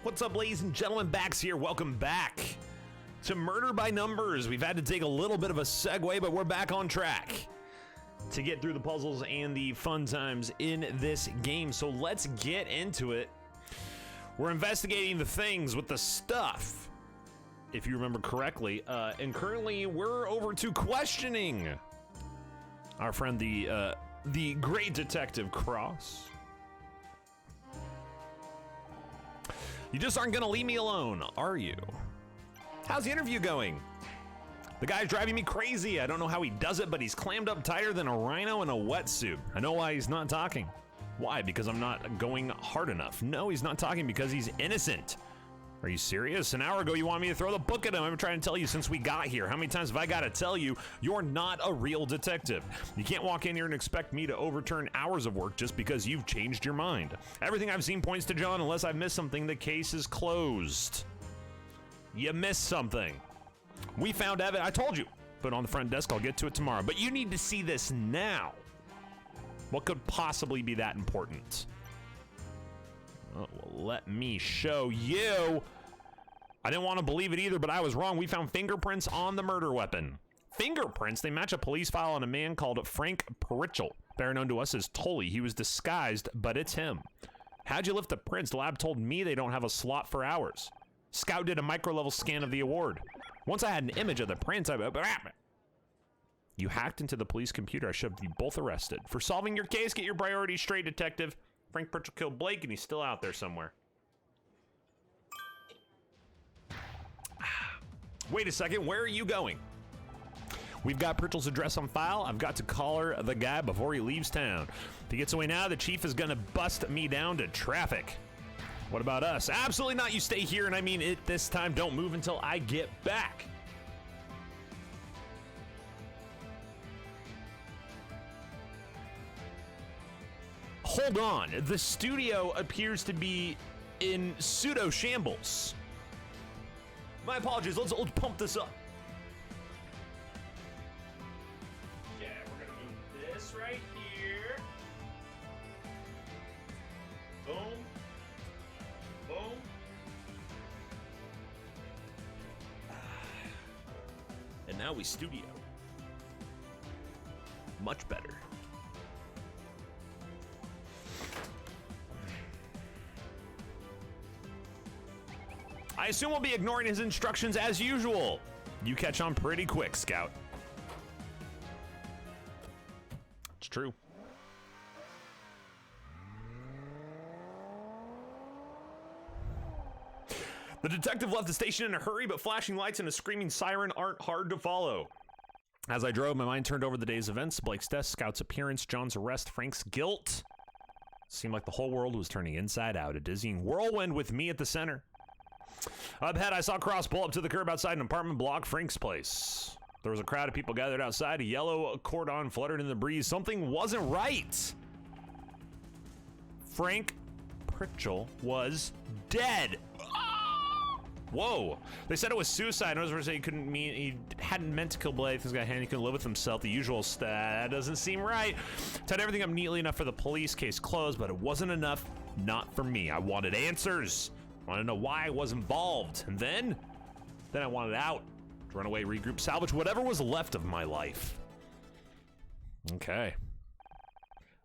What's up, ladies and gentlemen? Bax here. Welcome back to Murder by Numbers. We've had to take a little bit of a segue, but we're back on track to get through the puzzles and the fun times in this game. So let's get into it. We're investigating the things with the stuff, if you remember correctly, and currently we're over to questioning our friend, the great detective Cross. You just aren't gonna leave me alone, are you? How's the interview going? The guy's driving me crazy. I don't know how he does it, but he's clammed up tighter than a rhino in a wetsuit. I know why he's not talking. Why? Because I'm not going hard enough. No, he's not talking because he's innocent. Are you serious? An hour ago you wanted me to throw the book at him. I've been trying to tell you since we got here. How many times have I got to tell you you're not a real detective? You can't walk in here and expect me to overturn hours of work just because you've changed your mind. Everything I've seen points to John. Unless I've missed something, the case is closed. You missed something. We found evidence. I told you. Put it on the front desk. I'll get to it tomorrow. But you need to see this now. What could possibly be that important? Oh, well, let me show you. I didn't want to believe it either, but I was wrong. We found fingerprints on the murder weapon. Fingerprints? They match a police file on a man called Frank Pritchell, better known to us as Tully. He was disguised, but it's him. How'd you lift the prints? The lab told me they don't have a slot for hours. Scout did a micro-level scan of the award. Once I had an image of the prints, You hacked into the police computer. I should have you both arrested. For solving your case, get your priorities straight, detective. Frank Pritchell killed Blake, and he's still out there somewhere. Wait a second, where are you going? We've got Pritchell's address on file. I've got to collar the guy before he leaves town. If he gets away now, the chief is gonna bust me down to traffic. What about us? Absolutely not. You stay here, and I mean it this time. Don't move until I get back. Hold on, the studio appears to be in pseudo shambles. My apologies, let's pump this up. Yeah, we're gonna move this right here. Boom. Boom. And now we studio. Much better. I assume we'll be ignoring his instructions as usual. You catch on pretty quick, Scout. It's true. The detective left the station in a hurry, but flashing lights and a screaming siren aren't hard to follow. As I drove, my mind turned over the day's events, Blake's death, Scout's appearance, John's arrest, Frank's guilt. Seemed like the whole world was turning inside out, a dizzying whirlwind with me at the center. Up ahead, I saw Cross pull up to the curb outside an apartment block, Frank's place. There was a crowd of people gathered outside. A yellow cordon fluttered in the breeze. Something wasn't right. Frank Pritchell was dead. Whoa. They said it was suicide. I was going to say he hadn't meant to kill Blake. This guy he couldn't live with himself. The usual that doesn't seem right. Tied everything up neatly enough for the police case closed, but it wasn't enough. Not for me. I wanted answers. I wanted to know why I was involved. And then I wanted out. To run away, regroup, salvage whatever was left of my life. Okay.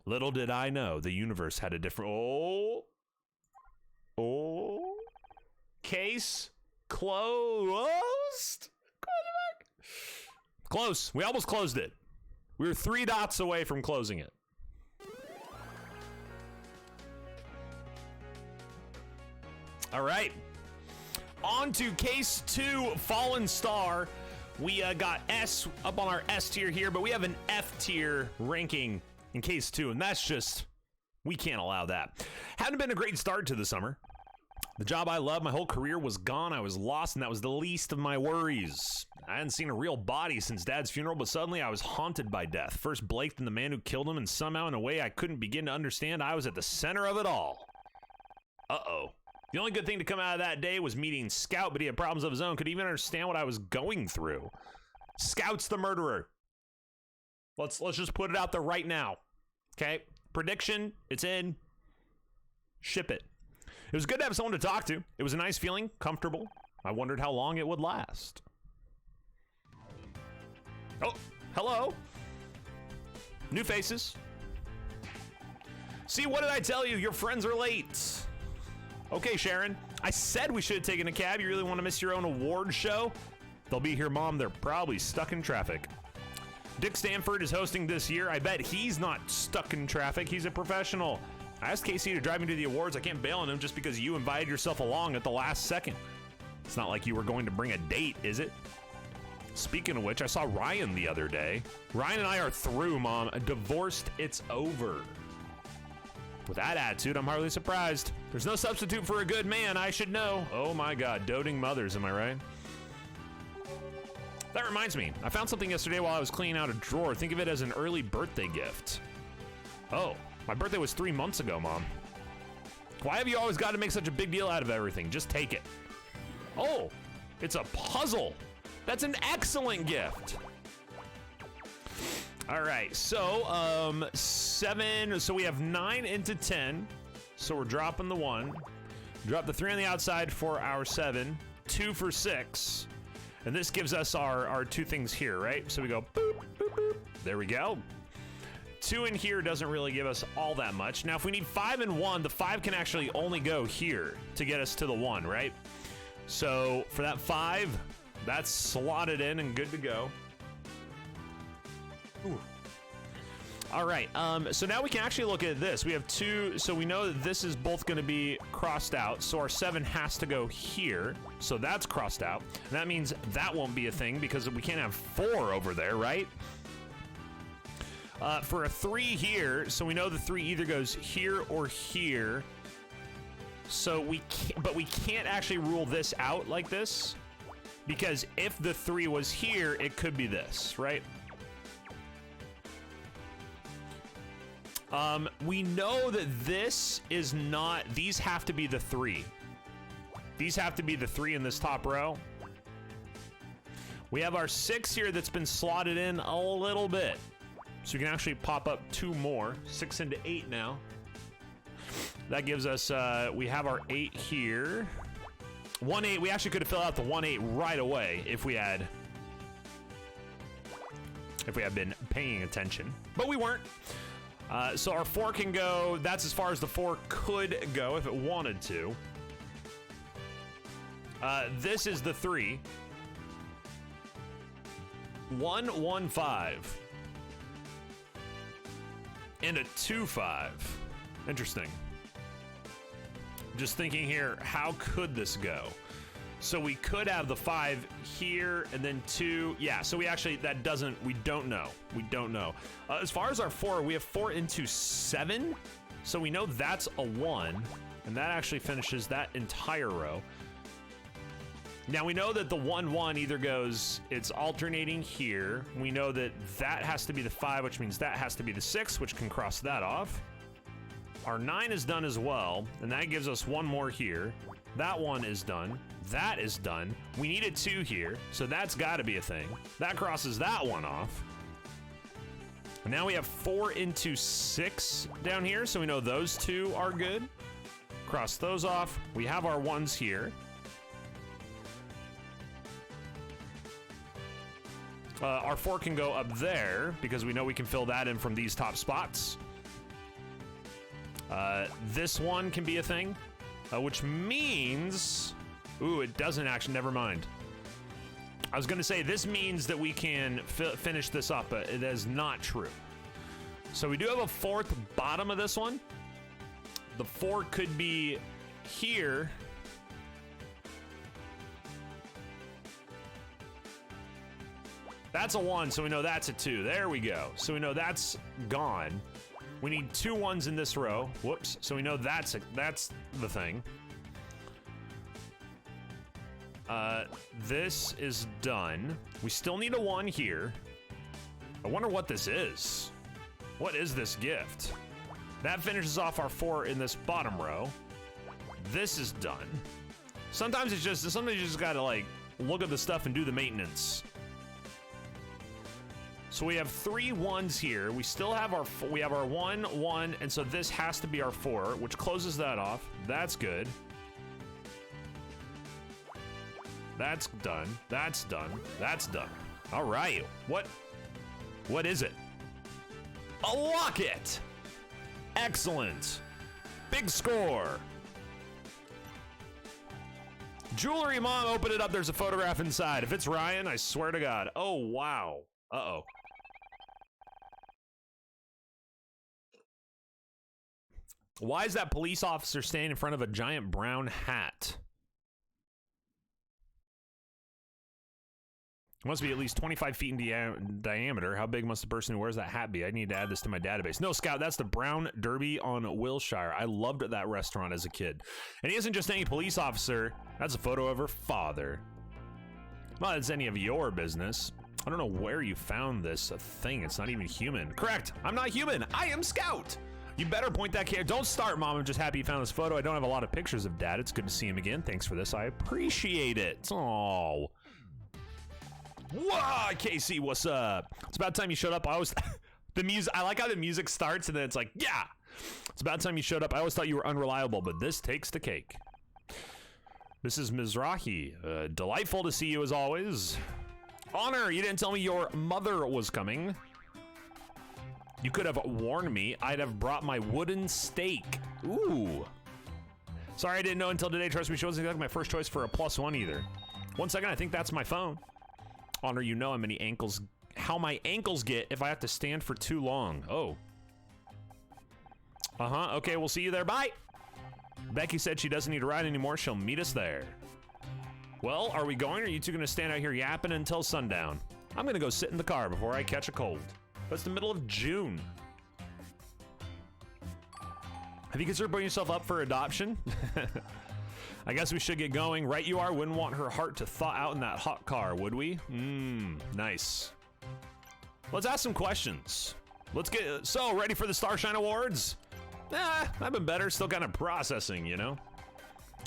Little did I know the universe had a different... Oh. Case closed? Close. We almost closed it. We were 3 dots away from closing it. All right. On to case 2, Fallen Star. We got S up on our S tier here, but we have an F tier ranking in case 2, and that's just, we can't allow that. Hadn't been a great start to the summer. The job I loved, my whole career was gone. I was lost, and that was the least of my worries. I hadn't seen a real body since Dad's funeral, but suddenly I was haunted by death. First Blake, then the man who killed him, and somehow in a way I couldn't begin to understand, I was at the center of it all. Uh-oh. The only good thing to come out of that day was meeting Scout, but he had problems of his own. Could even understand what I was going through. Scout's the murderer. Let's just put it out there right now. Okay? Prediction, it's in. Ship it. It was good to have someone to talk to. It was a nice feeling, comfortable. I wondered how long it would last. Oh, hello. New faces. See, what did I tell you? Your friends are late. Okay, Sharon. I said we should have taken a cab. You really want to miss your own award show? They'll be here, Mom. They're probably stuck in traffic. Dick Stanford is hosting this year. I bet he's not stuck in traffic. He's a professional. I asked Casey to drive me to the awards. I can't bail on him just because you invited yourself along at the last second. It's not like you were going to bring a date, is it? Speaking of which, I saw Ryan the other day. Ryan and I are through, Mom. Divorced, it's over. With that attitude, I'm hardly surprised. There's no substitute for a good man, I should know. Oh my God, doting mothers, am I right? That reminds me, I found something yesterday while I was cleaning out a drawer. Think of it as an early birthday gift. Oh, my birthday was 3 months ago, Mom. Why have you always got to make such a big deal out of everything? Just take it. Oh, it's a puzzle. That's an excellent gift. All right, so 7, so we have 9 into 10. So we're dropping the 1. Drop the 3 on the outside for our 7. 2 for 6. And this gives us our 2 things here, right? So we go boop, boop, boop. There we go. 2 in here doesn't really give us all that much. Now, if we need 5 and 1, the 5 can actually only go here to get us to the 1, right? So for that 5, that's slotted in and good to go. Ooh. All right, so now we can actually look at this. We have 2, so we know that this is both going to be crossed out. So our 7 has to go here. So that's crossed out. And that means that won't be a thing because we can't have 4 over there, right? For a 3 here, so we know the 3 either goes here or here. So we can't, but we can't actually rule this out like this because if the 3 was here, it could be this, right? We know that this is not, these have to be the 3. These have to be the 3 in this top row. We have our 6 here that's been slotted in a little bit. So we can actually pop up 2 more, 6 into 8 now. That gives us, we have our 8 here. 1, 8, we actually could have filled out the 1, 8 right away if we had been paying attention, but we weren't. So our 4 can go, that's as far as the 4 could go if it wanted to. This is the 3. 1, 1, 5. And a 2, 5. Interesting. Just thinking here, how could this go? So we could have the 5 here and then 2. Yeah, so we actually, we don't know. We don't know. As far as our 4, we have 4 into 7. So we know that's a 1. And that actually finishes that entire row. Now we know that the 1, 1 either goes, it's alternating here. We know that that has to be the 5, which means that has to be the 6, which can cross that off. Our 9 is done as well, and that gives us 1 more here. That 1 is done. That is done. We need a 2 here, so that's got to be a thing. That crosses that 1 off. And now we have 4 into 6 down here, so we know those 2 are good. Cross those off. We have our 1s here. Our 4 can go up there because we know we can fill that in from these top spots. This 1 can be a thing, which means, ooh, it doesn't actually, never mind. I was going to say this means that we can finish this up, but it is not true. So we do have a 4th bottom of this one. The 4 could be here. That's a 1, so we know that's a 2. There we go. So we know that's gone. We need 2 1s in this row. Whoops. So we know that's the thing. This is done. We still need a 1 here. I wonder what this is. What is this gift? That finishes off our 4 in this bottom row. This is done. Sometimes you just gotta like look at the stuff and do the maintenance. So we have 3 1s here. We still have our 1 1, and so this has to be our 4, which closes that off. That's good. That's done. That's done. That's done. All right. What is it? A locket. Excellent. Big score. Jewelry, Mom, open it up. There's a photograph inside. If it's Ryan, I swear to God. Oh, wow. Uh-oh. Why is that police officer standing in front of a giant brown hat? It must be at least 25 feet in diameter. How big must the person who wears that hat be? I need to add this to my database. No, Scout, that's the Brown Derby on Wilshire. I loved that restaurant as a kid. And he isn't just any police officer. That's a photo of her father. Not that it's any of your business. I don't know where you found this thing. It's not even human. Correct. I'm not human. I am Scout. You better point that camera. Don't start, Mom. I'm just happy you found this photo. I don't have a lot of pictures of Dad. It's good to see him again. Thanks for this. I appreciate it. Oh. Whoa, Casey, what's up? It's about time you showed up. I always the music. I like how the music starts and then it's like, yeah. It's about time you showed up. I always thought you were unreliable, but this takes the cake. Mrs. Mizrahi, delightful to see you as always. Honor, you didn't tell me your mother was coming. You could have warned me. I'd have brought my wooden stake. Ooh. Sorry, I didn't know until today. Trust me, she wasn't exactly my first choice for a +1 either. 1 second, I think that's my phone. Honor, you know how my ankles get if I have to stand for too long. Oh. Okay, we'll see you there. Bye. Becky said she doesn't need a ride anymore. She'll meet us there. Well, are we going, or are you two gonna stand out here yapping until sundown? I'm gonna go sit in the car before I catch a cold. But it's the middle of June. Have you considered putting yourself up for adoption? I guess we should get going. Right you are. Wouldn't want her heart to thaw out in that hot car, would we? Nice. Let's ask some questions. Let's get, so ready for the Starshine Awards? I've been better. Still kind of processing, you know?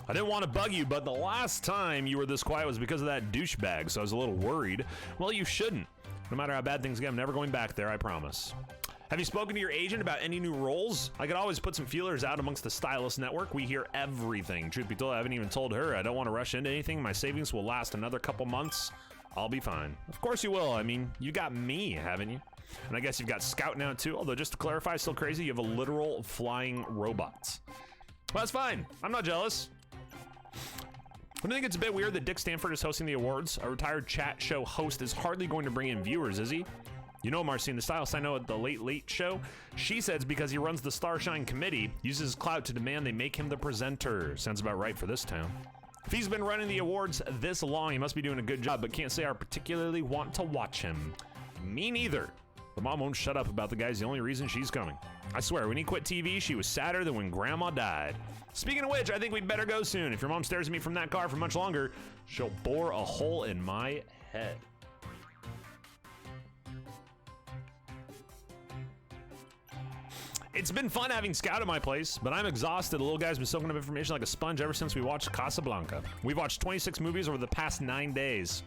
I didn't want to bug you, but the last time you were this quiet was because of that douchebag, so I was a little worried. Well, you shouldn't. No matter how bad things get, I'm never going back there, I promise. Have you spoken to your agent about any new roles? I could always put some feelers out amongst the stylist network. We hear everything. Truth be told, I haven't even told her. I don't want to rush into anything. My savings will last another couple months. I'll be fine. Of course you will. I mean, you got me, haven't you? And I guess you've got Scout now too, although just to clarify, still crazy, you have a literal flying robot. Well, that's fine. I'm not jealous. I think it's a bit weird that Dick Stanford is hosting the awards. A retired chat show host is hardly going to bring in viewers, is he? You know Marcine, the stylist I know at the Late Late Show. She says because he runs the Starshine Committee, uses his clout to demand they make him the presenter. Sounds about right for this town. If he's been running the awards this long, he must be doing a good job, but can't say I particularly want to watch him. Me neither. But Mom won't shut up about the guy's the only reason she's coming. I swear, when he quit TV, she was sadder than when Grandma died. Speaking of which, I think we'd better go soon. If your mom stares at me from that car for much longer, she'll bore a hole in my head. It's been fun having Scout at my place, but I'm exhausted. The little guy's been soaking up information like a sponge ever since we watched Casablanca. We've watched 26 movies over the past 9 days.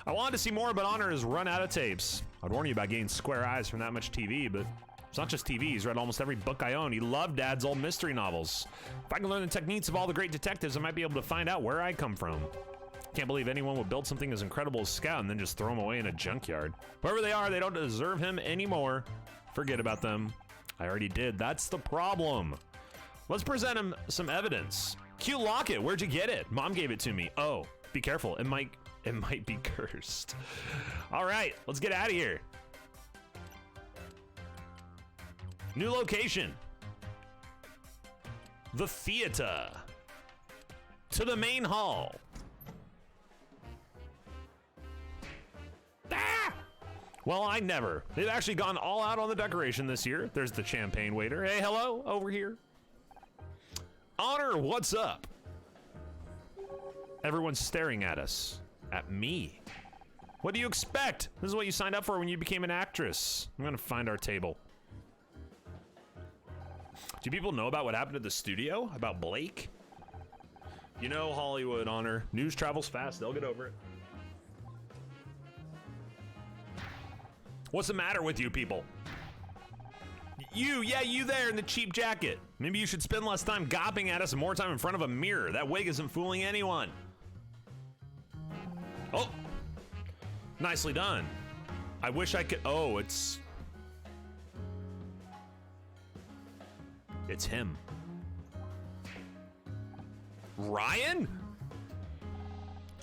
I wanted to see more, but Honor has run out of tapes. I'd warn you about getting square eyes from that much TV, but it's not just TV. He's read almost every book I own. He loved Dad's old mystery novels. If I can learn the techniques of all the great detectives, I might be able to find out where I come from. Can't believe anyone would build something as incredible as Scout and then just throw him away in a junkyard. Whoever they are, they don't deserve him anymore. Forget about them. I already did. That's the problem. Let's present him some evidence. Cute locket. Where'd you get it? Mom gave it to me. Oh, be careful. It might be cursed. All right, let's get out of here. New location. The theater. To the main hall. Ah! Well, I never. They've actually gone all out on the decoration this year. There's the champagne waiter. Hey, hello, over here. Honor, what's up? Everyone's staring at us. At me. What do you expect? This is what you signed up for when you became an actress. I'm gonna find our table. Do people know about what happened at the studio? About Blake? You know Hollywood, Honor. News travels fast. They'll get over it. What's the matter with you people? You there in the cheap jacket. Maybe you should spend less time gopping at us and more time in front of a mirror. That wig isn't fooling anyone. Oh, nicely done. I wish I could, oh, it's him. Ryan?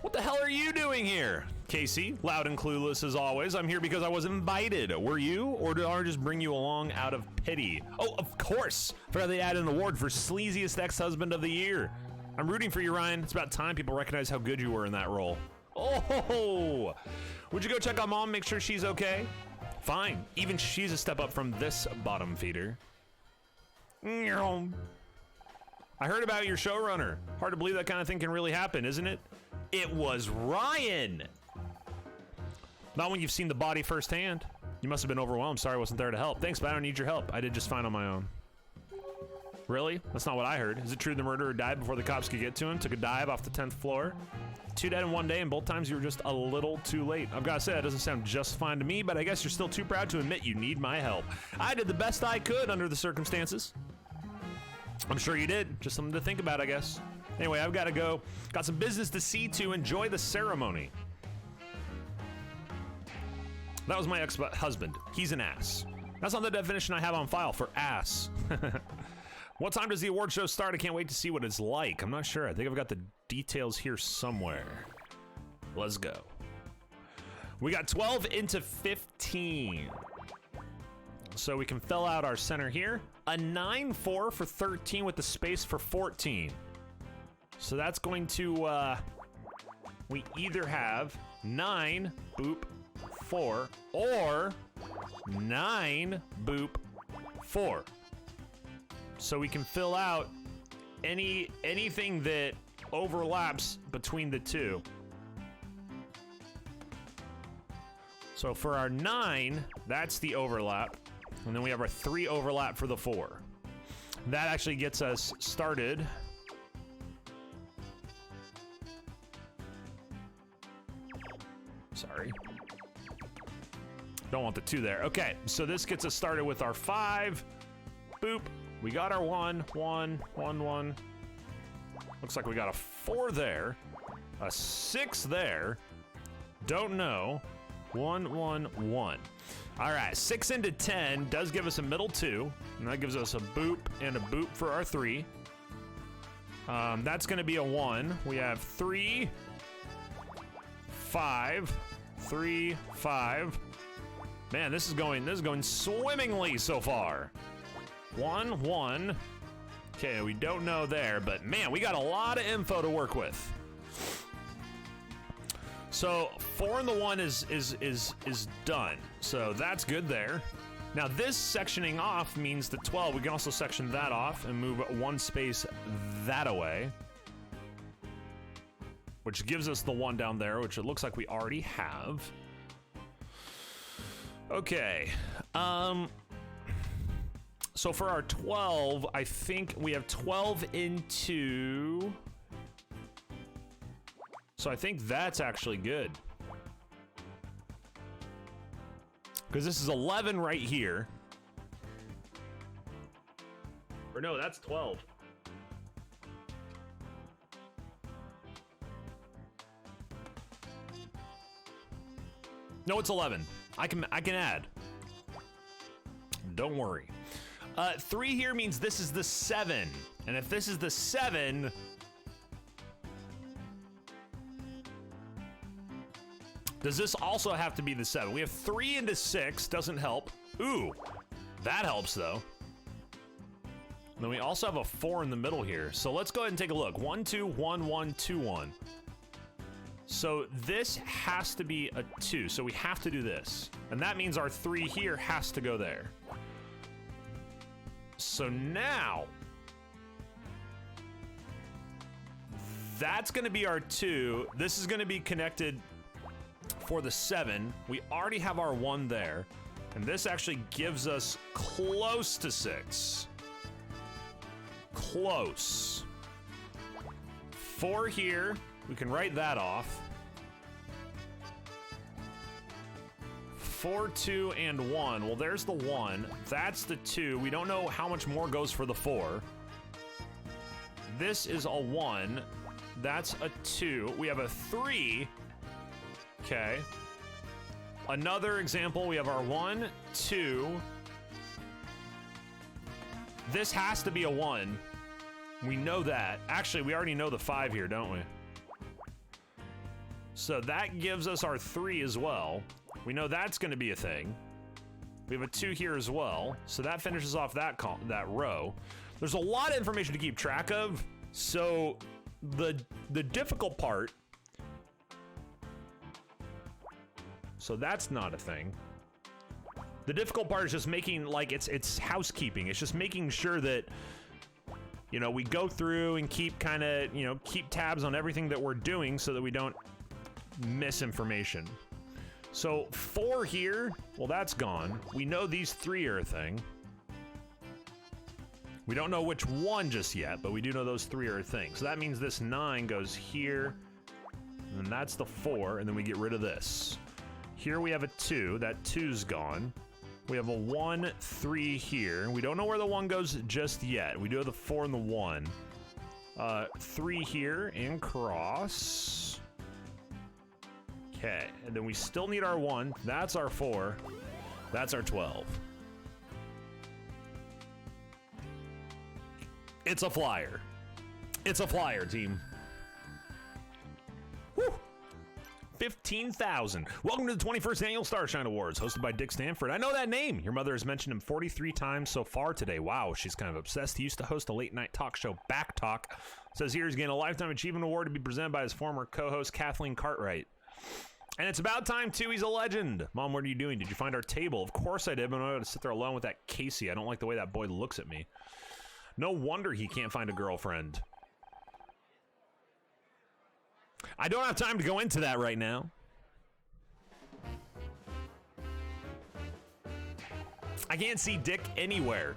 What the hell are you doing here? Casey, loud and clueless as always. I'm here because I was invited. Were you? Or did I just bring you along out of pity? Oh, of course. Forgot they added an award for sleaziest ex-husband of the year. I'm rooting for you, Ryan. It's about time people recognize how good you were in that role. Oh, would you go check on mom, make sure she's okay? Fine. Even she's a step up from this bottom feeder. I heard about your showrunner. Hard to believe that kind of thing can really happen, isn't it? It was Ryan. Not when you've seen the body firsthand. You must have been overwhelmed. Sorry I wasn't there to help. Thanks, but I don't need your help. I did just fine on my own. Really? That's not what I heard. Is it true the murderer died before the cops could get to him? Took a dive off the 10th floor? 2 dead in 1 day, and both times you were just a little too late. I've got to say, that doesn't sound just fine to me, but I guess you're still too proud to admit you need my help. I did the best I could under the circumstances. I'm sure you did. Just something to think about, I guess. Anyway, I've got to go. Got some business to see to. Enjoy the ceremony. That was my ex-husband. He's an ass. That's not the definition I have on file for ass. What time does the award show start? I can't wait to see what it's like. I'm not sure. I think I've got the details here somewhere. Let's go. We got 12 into 15. So we can fill out our center here. A 9-4 for 13 with the space for 14. So that's going to, we either have 9, boop, 4, or 9, boop, 4. So we can fill out anything that overlaps between the two. So for our 9, that's the overlap. And then we have our 3 overlap for the 4. That actually gets us started. Sorry. Don't want the 2 there. Okay, so this gets us started with our 5. Boop. We got our 1, 1, 1, 1. Looks like we got a 4 there. A 6 there. Don't know. 1, 1, 1. All right, 6 into 10 does give us a middle 2. And that gives us a boop and a boop for our 3. That's gonna be a 1. We have 3, 5, 3, 5. Man, this is going swimmingly so far. 1, 1. Okay, we don't know there, but man, we got a lot of info to work with. So 4 and the 1 is done. So that's good there. Now this sectioning off means the 12. We can also section that off and move 1 space that away, which gives us the 1 down there, which it looks like we already have. Okay. So for our 12, I think we have 12 into... So I think that's actually good. Because this is 11 right here. Or no, that's 12. No, it's 11. I can add. Don't worry. 3 here means this is the 7. And if this is the 7... Does this also have to be the 7? We have 3 into 6, doesn't help. Ooh, that helps though. And then we also have a 4 in the middle here. So let's go ahead and take a look. 1, 2, 1, 1, 2, 1. So this has to be a 2, so we have to do this. And that means our 3 here has to go there. So now, that's gonna be our 2. This is gonna be connected for the 7. We already have our 1 there. And this actually gives us close to 6. Close. 4 here, we can write that off. 4, 2, and 1. Well, there's the 1. That's the 2. We don't know how much more goes for the 4. This is a 1. That's a 2. We have a 3. Okay. Another example, we have our 1, 2. This has to be a 1. We know that. Actually, we already know the 5 here, don't we? So that gives us our 3 as well. We know that's going to be a thing. We have a 2 here as well. So that finishes off that row. There's a lot of information to keep track of. So the difficult part. So that's not a thing. The difficult part is just making, like, it's housekeeping. It's just making sure that, you know, we go through and keep kind of, you know, keep tabs on everything that we're doing so that we don't miss information. So 4 here, well, that's gone. We know these 3 are a thing. We don't know which one just yet, but we do know those 3 are a thing. So that means this 9 goes here, and that's the 4, and then we get rid of this. Here we have a 2, that 2's gone. We have a 1, 3 here. We don't know where the 1 goes just yet. We do have the 4 and the 1. 3 here and cross. Okay, and then we still need our 1. That's our 4. That's our 12. It's a flyer. It's a flyer, team. Woo! 15,000. Welcome to the 21st Annual Starshine Awards, hosted by Dick Stanford. I know that name. Your mother has mentioned him 43 times so far today. Wow, she's kind of obsessed. He used to host a late-night talk show, Back Talk. Says here he's getting a Lifetime Achievement Award to be presented by his former co-host, Kathleen Cartwright. And it's about time, too. He's a legend. Mom, what are you doing? Did you find our table? Of course I did, but I'm going to sit there alone with that Casey. I don't like the way that boy looks at me. No wonder he can't find a girlfriend. I don't have time to go into that right now. I can't see Dick anywhere.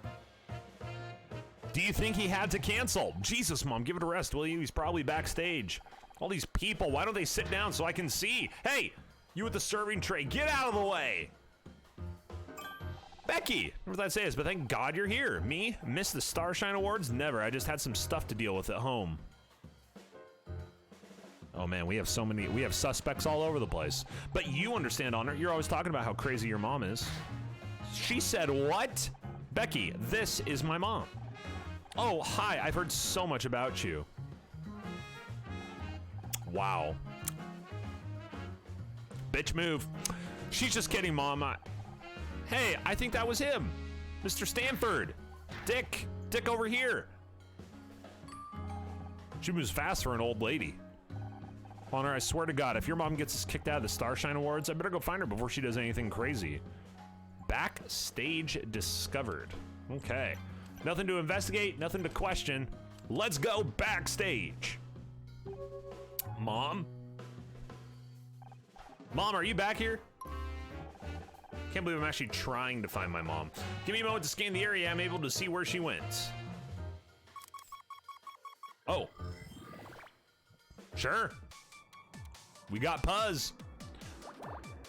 Do you think he had to cancel? Jesus, Mom, give it a rest, will you? He's probably backstage. All these people, why don't they sit down so I can see? Hey, you with the serving tray, get out of the way. Becky, what that says, but thank God you're here. Me? Miss the Starshine Awards? Never. I just had some stuff to deal with at home. Oh man, we have suspects all over the place. But you understand, Honor, you're always talking about how crazy your mom is. She said what? Becky, this is my mom. Oh, hi, I've heard so much about you. Wow. Bitch move. She's just kidding, Mom. Hey, I think that was him. Mr. Stanford. Dick over here. She moves fast for an old lady. Honor, I swear to God, if your mom gets us kicked out of the Starshine Awards, I better go find her before she does anything crazy. Backstage discovered. Okay. Nothing to investigate, nothing to question. Let's go backstage. Mom? Mom, are you back here? Can't believe I'm actually trying to find my mom. Give me a moment to scan the area. I'm able to see where she went. Oh. Sure. We got Puzz.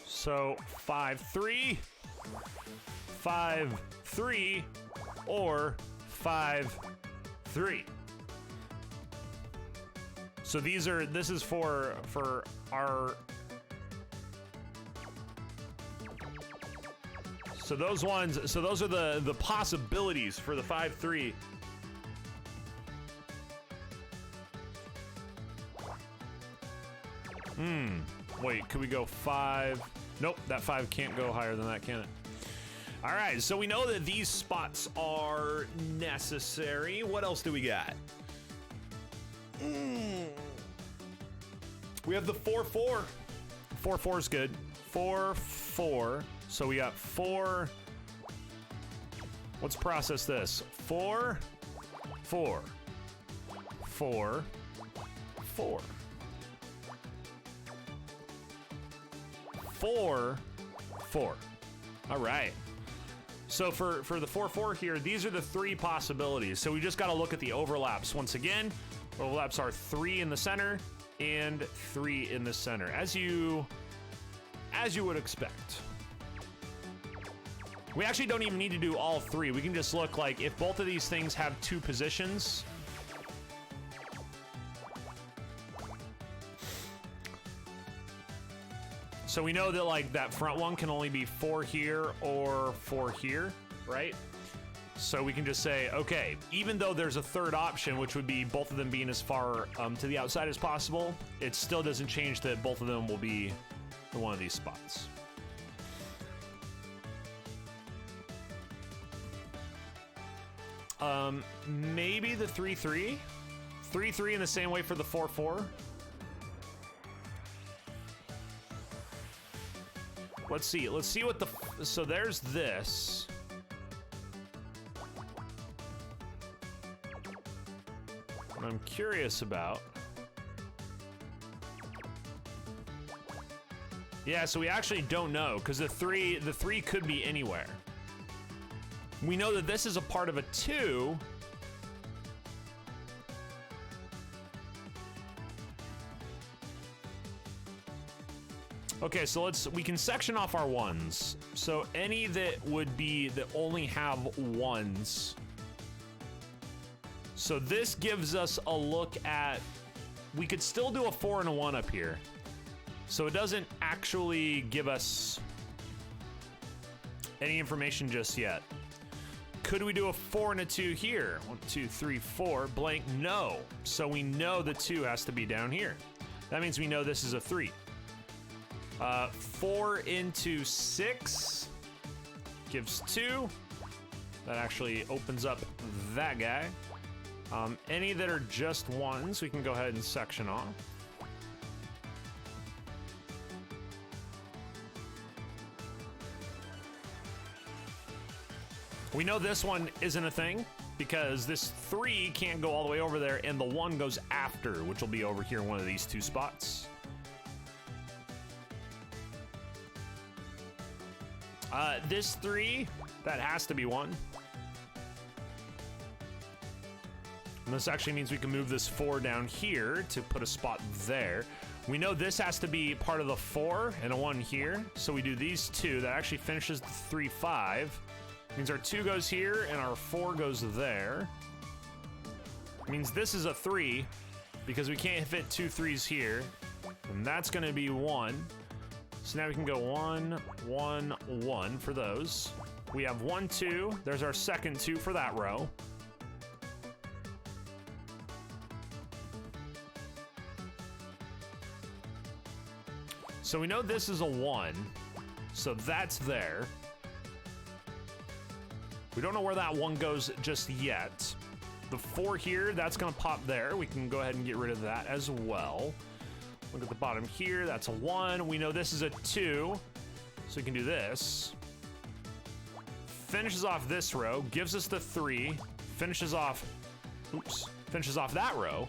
So 5-3, 5-3, or 5-3. So this is for our. So those are the possibilities for the 5-3. Wait, could we go 5? Nope, that 5 can't go higher than that, can it? All right, so we know that these spots are necessary. What else do we got? We have the 4-4. 4-4 is good. 4-4. So we got 4. Let's process this. 4, 4, 4, 4. 4, 4. All right. So for the 4-4 here, these are the 3 possibilities. So we just got to look at the overlaps. Once again, overlaps are 3 in the center and 3 in the center, as you would expect. We actually don't even need to do all three. We can just look like if both of these things have 2 positions. So we know that like that front one can only be 4 here or 4 here, right? So we can just say, okay, even though there's a third option, which would be both of them being as far to the outside as possible, it still doesn't change that both of them will be in one of these spots. Maybe the 3-3? 3-3 in the same way for the 4-4? Let's see what the, so there's this. What I'm curious about. Yeah, so we actually don't know, because the three could be anywhere. We know that this is a part of a 2. Okay, so we can section off our 1s. So any that would be that only have 1s. So this gives us a look at, we could still do a 4 and a 1 up here. So it doesn't actually give us any information just yet. Could we do a 4 and a 2 here? 1, 2, 3, 4, blank, no. So we know the 2 has to be down here. That means we know this is a 3. 4 into 6 gives 2. That actually opens up that guy. Any that are just 1s, we can go ahead and section off. We know this one isn't a thing because this 3 can't go all the way over there and the 1 goes after, which will be over here in one of these 2 spots. This 3, that has to be 1. And this actually means we can move this 4 down here to put a spot there. We know this has to be part of the 4 and a 1 here. So we do these 2. That actually finishes the 3, 5. Means our 2 goes here and our 4 goes there. Means this is a 3 because we can't fit 2 3s here. And that's going to be 1. So now we can go 1, 1, 1 for those. We have 1, 2. There's our second 2 for that row. So we know this is a 1. So that's there. We don't know where that 1 goes just yet. The 4 here, that's going to pop there. We can go ahead and get rid of that as well. Look at the bottom here. That's a 1. We know this is a 2. So we can do this. Finishes off this row. Gives us the 3. Finishes off... Oops. Finishes off that row.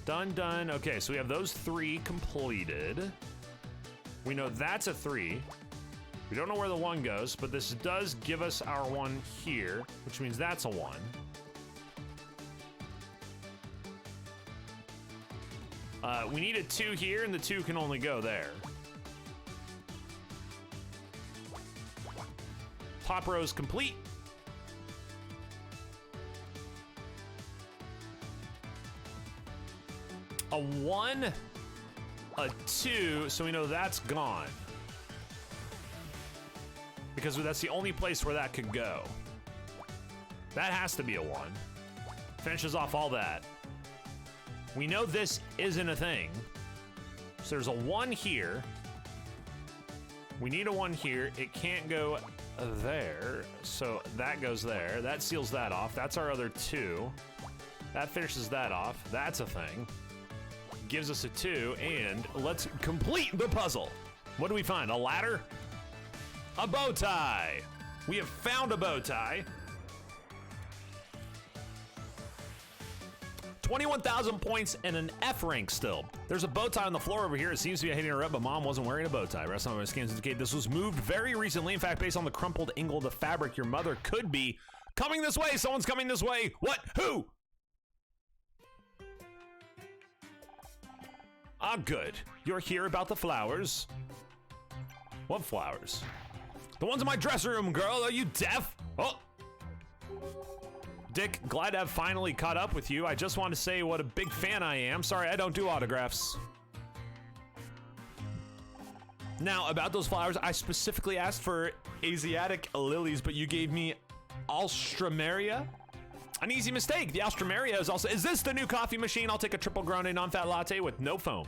Done, done. Okay, so we have those 3 completed. We know that's a 3. We don't know where the 1 goes, but this does give us our 1 here, which means that's a 1. We need a 2 here, and the 2 can only go there. Top row is complete. A 1, a 2, so we know that's gone. Because that's the only place where that could go. That has to be a 1. Finishes off all that. We know this isn't a thing. So there's a 1 here. We need a 1 here. It can't go there. So that goes there. That seals that off. That's our other 2. That finishes that off. That's a thing. Gives us a 2. And let's complete the puzzle. What do we find? A ladder? A bow tie. We have found a bow tie. 21,000 points and an F rank still. There's a bow tie on the floor over here. It seems to be hitting her up, but Mom wasn't wearing a bow tie. Rest of my scans indicate this was moved very recently. In fact, based on the crumpled angle of the fabric, your mother could be coming this way. Someone's coming this way. What? Who? Ah, good. You're here about the flowers. What flowers? The ones in my dressing room, girl. Are you deaf? Oh. Dick, glad to have finally caught up with you. I just want to say what a big fan I am. Sorry, I don't do autographs. Now, about those flowers, I specifically asked for Asiatic lilies, but you gave me Alstroemeria. An easy mistake. The Alstroemeria is also... Is this the new coffee machine? I'll take a triple grande non-fat latte with no foam.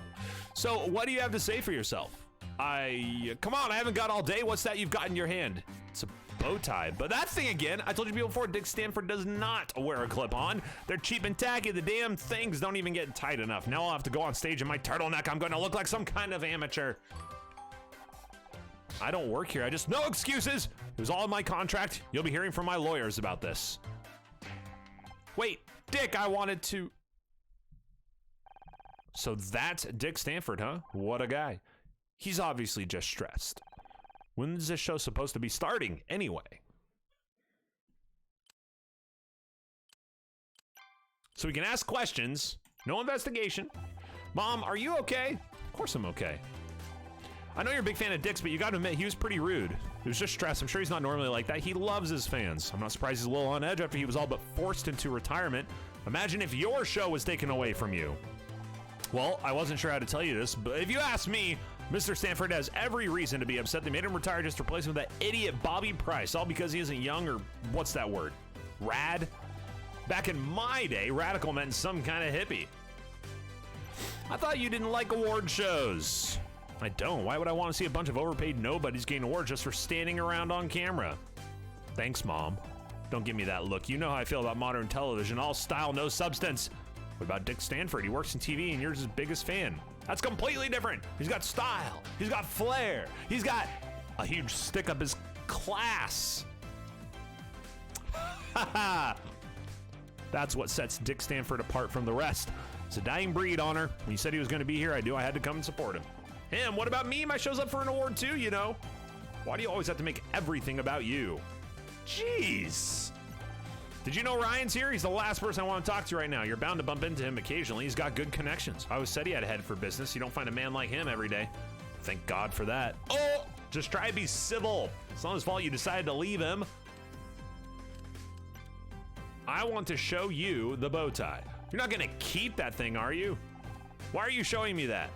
So, what do you have to say for yourself? Come on, I haven't got all day. What's that you've got in your hand? It's a bow tie. But that thing again, I told you before, Dick Stanford does not wear a clip-on. They're cheap and tacky. The damn things don't even get tight enough. Now I'll have to go on stage in my turtleneck. I'm going to look like some kind of amateur. I don't work here. No excuses. It was all in my contract. You'll be hearing from my lawyers about this. Wait, Dick, I wanted to... So that's Dick Stanford, huh? What a guy. He's obviously just stressed. When is this show supposed to be starting, anyway? So we can ask questions. No investigation. Mom, are you okay? Of course I'm okay. I know you're a big fan of Dick's, but you gotta admit, he was pretty rude. It was just stress. I'm sure he's not normally like that. He loves his fans. I'm not surprised he's a little on edge after he was all but forced into retirement. Imagine if your show was taken away from you. Well, I wasn't sure how to tell you this, but if you ask me, Mr. Stanford has every reason to be upset. They made him retire just to replace him with that idiot Bobby Price, all because he isn't young or what's that word? Rad? Back in my day, radical meant some kind of hippie. I thought you didn't like award shows. I don't. Why would I want to see a bunch of overpaid nobodies gain awards just for standing around on camera? Thanks, Mom. Don't give me that look. You know how I feel about modern television. All style, no substance. What about Dick Stanford? He works in TV and you're his biggest fan. That's completely different. He's got style. He's got flair. He's got a huge stick up his class. Haha. That's what sets Dick Stanford apart from the rest. It's a dying breed, Honor. When you said he was going to be here, I knew I had to come and support him. Him, what about me? My show's up for an award too, you know. Why do you always have to make everything about you? Jeez. Did you know Ryan's here? He's the last person I want to talk to right now. You're bound to bump into him occasionally. He's got good connections. I always said he had a head for business. You don't find a man like him every day. Thank God for that. Oh, just try to be civil. It's not his fault you decided to leave him. I want to show you the bow tie. You're not going to keep that thing, are you? Why are you showing me that?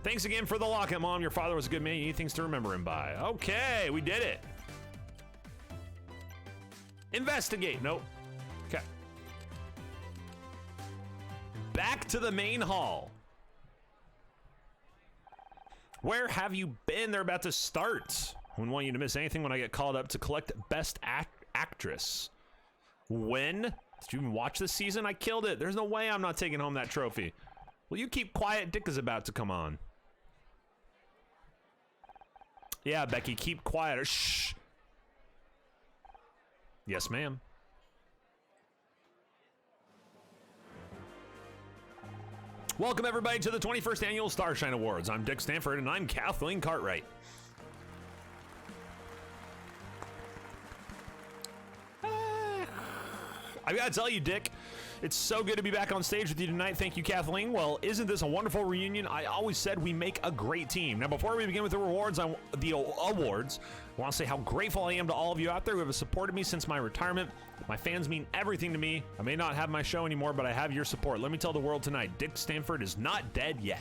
Thanks again for the locket, Mom. Your father was a good man. You need things to remember him by. Okay, we did it. Investigate. Nope. Okay. Back to the main hall. Where have you been? They're about to start. I wouldn't want you to miss anything when I get called up to collect Best Actress. When? Did you even watch this season? I killed it. There's no way I'm not taking home that trophy. Will you keep quiet? Dick is about to come on. Yeah, Becky, keep quiet. Or shh. Yes, ma'am. Welcome, everybody, to the 21st Annual Starshine Awards. I'm Dick Stanford, and I'm Kathleen Cartwright. I gotta tell you, Dick, it's so good to be back on stage with you tonight. Thank you, Kathleen. Well, isn't this a wonderful reunion? I always said we make a great team. Now, before we begin with the awards, I want to say how grateful I am to all of you out there who have supported me since my retirement. My fans mean everything to me. I may not have my show anymore, but I have your support. Let me tell the world tonight, Dick Stanford is not dead yet.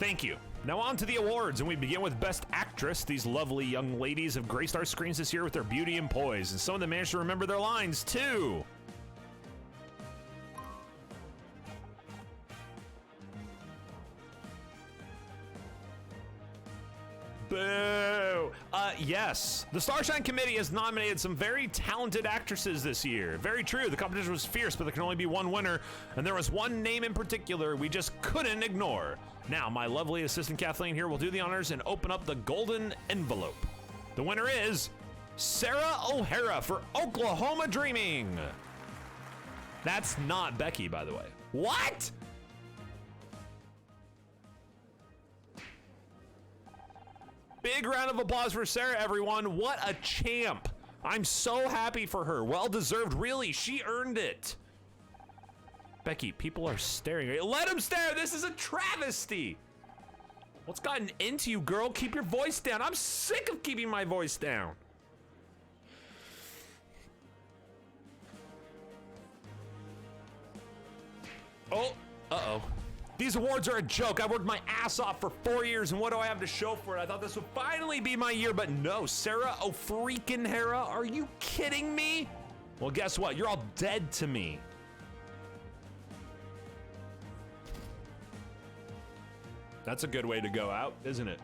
Thank you. Now on to the awards, and we begin with Best Actress. These lovely young ladies have graced our screens this year with their beauty and poise, and some of them managed to remember their lines, too. Boo! Yes. The Starshine Committee has nominated some very talented actresses this year. Very true. The competition was fierce, but there can only be one winner, and there was one name in particular we just couldn't ignore. Now, my lovely assistant Kathleen here will do the honors and open up the golden envelope. The winner is Sarah O'Hara for Oklahoma Dreaming. That's not Becky, by the way. What? Big round of applause for Sarah, everyone. What a champ. I'm so happy for her. Well deserved, really. She earned it. Becky, people are staring. Let them stare. This is a travesty. What's gotten into you, girl? Keep your voice down. I'm sick of keeping my voice down. Oh, uh-oh. These awards are a joke. I worked my ass off for 4 years, and what do I have to show for it? I thought this would finally be my year, but no. Sarah freaking Hera, are you kidding me? Well, guess what? You're all dead to me. That's a good way to go out, isn't it?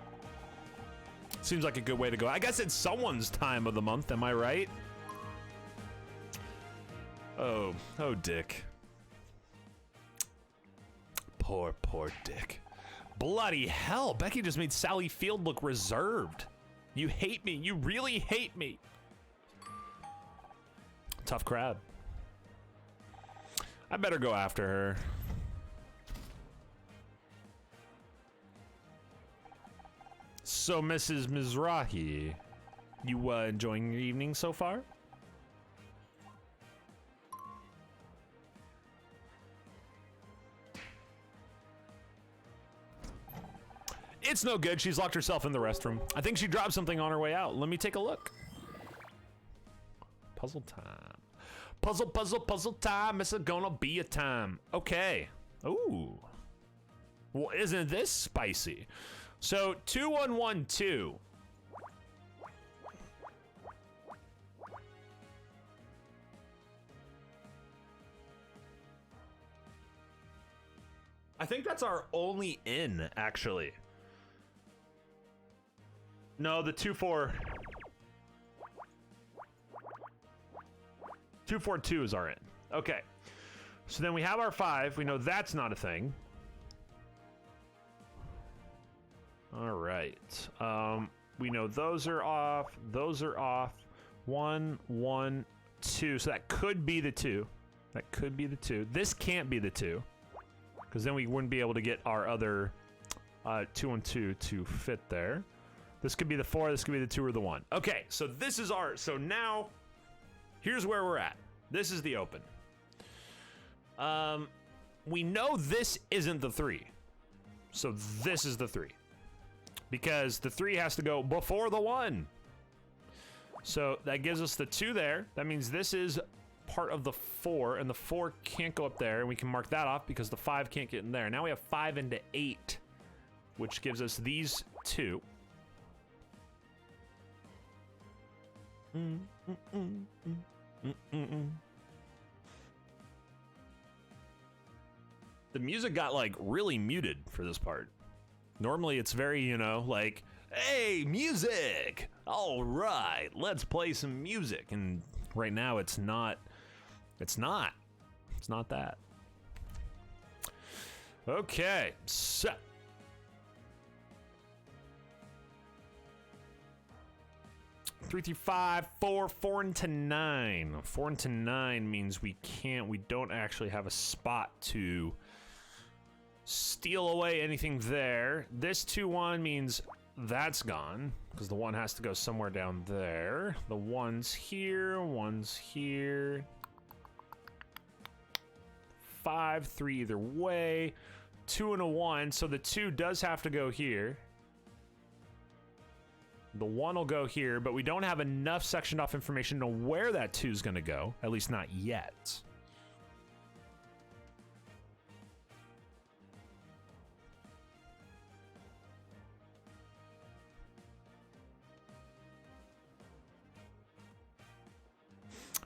Seems like a good way to go. I guess it's someone's time of the month, am I right? Oh, Dick. Poor Dick. Bloody hell, Becky just made Sally Field look reserved. You hate me, you really hate me. Tough crowd. I better go after her. So, Mrs. Mizrahi, you enjoying your evening so far? It's no good. She's locked herself in the restroom. I think she dropped something on her way out. Let me take a look. Puzzle time. Puzzle time. It's gonna be a time. Okay. Ooh. Well, isn't this spicy? So 2112. I think that's our only in, actually. No, the 242 is our in. Okay. So then we have our 5. We know that's not a thing. All right. We know those are off. Those are off. 1, 1, 2. So that could be the 2. That could be the 2. This can't be the 2. Because then we wouldn't be able to get our other 2 and 2 to fit there. This could be the 4, this could be the 2 or the 1. Okay, so this is our, so now, here's where we're at. This is the open. We know this isn't the 3. So this is the 3. Because the 3 has to go before the 1. So that gives us the 2 there. That means this is part of the 4, and the 4 can't go up there, and we can mark that off because the 5 can't get in there. Now we have 5 into 8, which gives us these 2. The music got like really muted for this part. Normally it's very, you know, like, hey, music! All right, let's play some music. And right now it's not that. Okay, so. Three, 5, 4, 4 into 9. 4 into 9 means we don't actually have a spot to steal away anything there. This 2-1 means that's gone, because the 1 has to go somewhere down there. The 1's here, 1's here. 5, 3 either way. 2 and a 1, so the 2 does have to go here. The 1 will go here, but we don't have enough sectioned off information to where that 2 is going to go, at least not yet.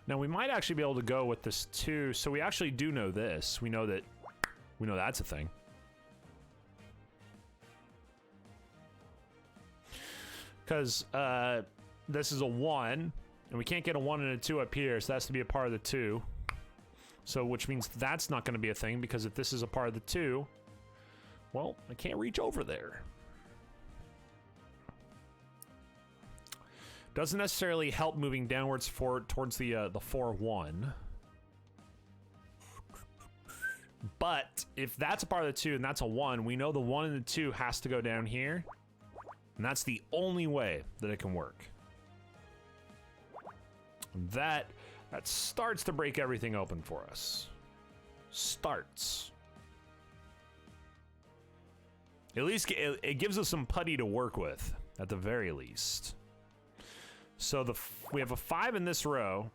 Now we might actually be able to go with this 2, so we actually do know this. We know that's a thing. Because this is a 1, and we can't get a 1 and a 2 up here, so that's to be a part of the 2. So, which means that's not going to be a thing, because if this is a part of the 2, well, I can't reach over there. Doesn't necessarily help moving downwards towards the 4-1. But if that's a part of the 2 and that's a 1, we know the 1 and the 2 has to go down here. And that's the only way that it can work. That starts to break everything open for us. starts. At least it gives us some putty to work with, at the very least. So we have a 5 in this row.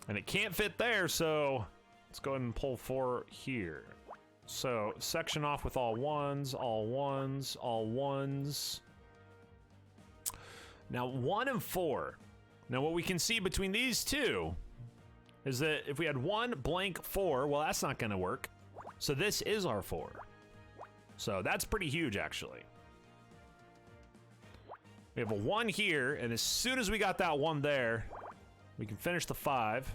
And it can't fit there, so let's go ahead and pull 4 here. So section off with all ones, all ones, all ones. Now 1 and 4. Now what we can see between these two is that if we had 1 blank 4, well, that's not gonna work. So this is our 4. So that's pretty huge, actually. We have a 1 here, and as soon as we got that 1 there, we can finish the 5,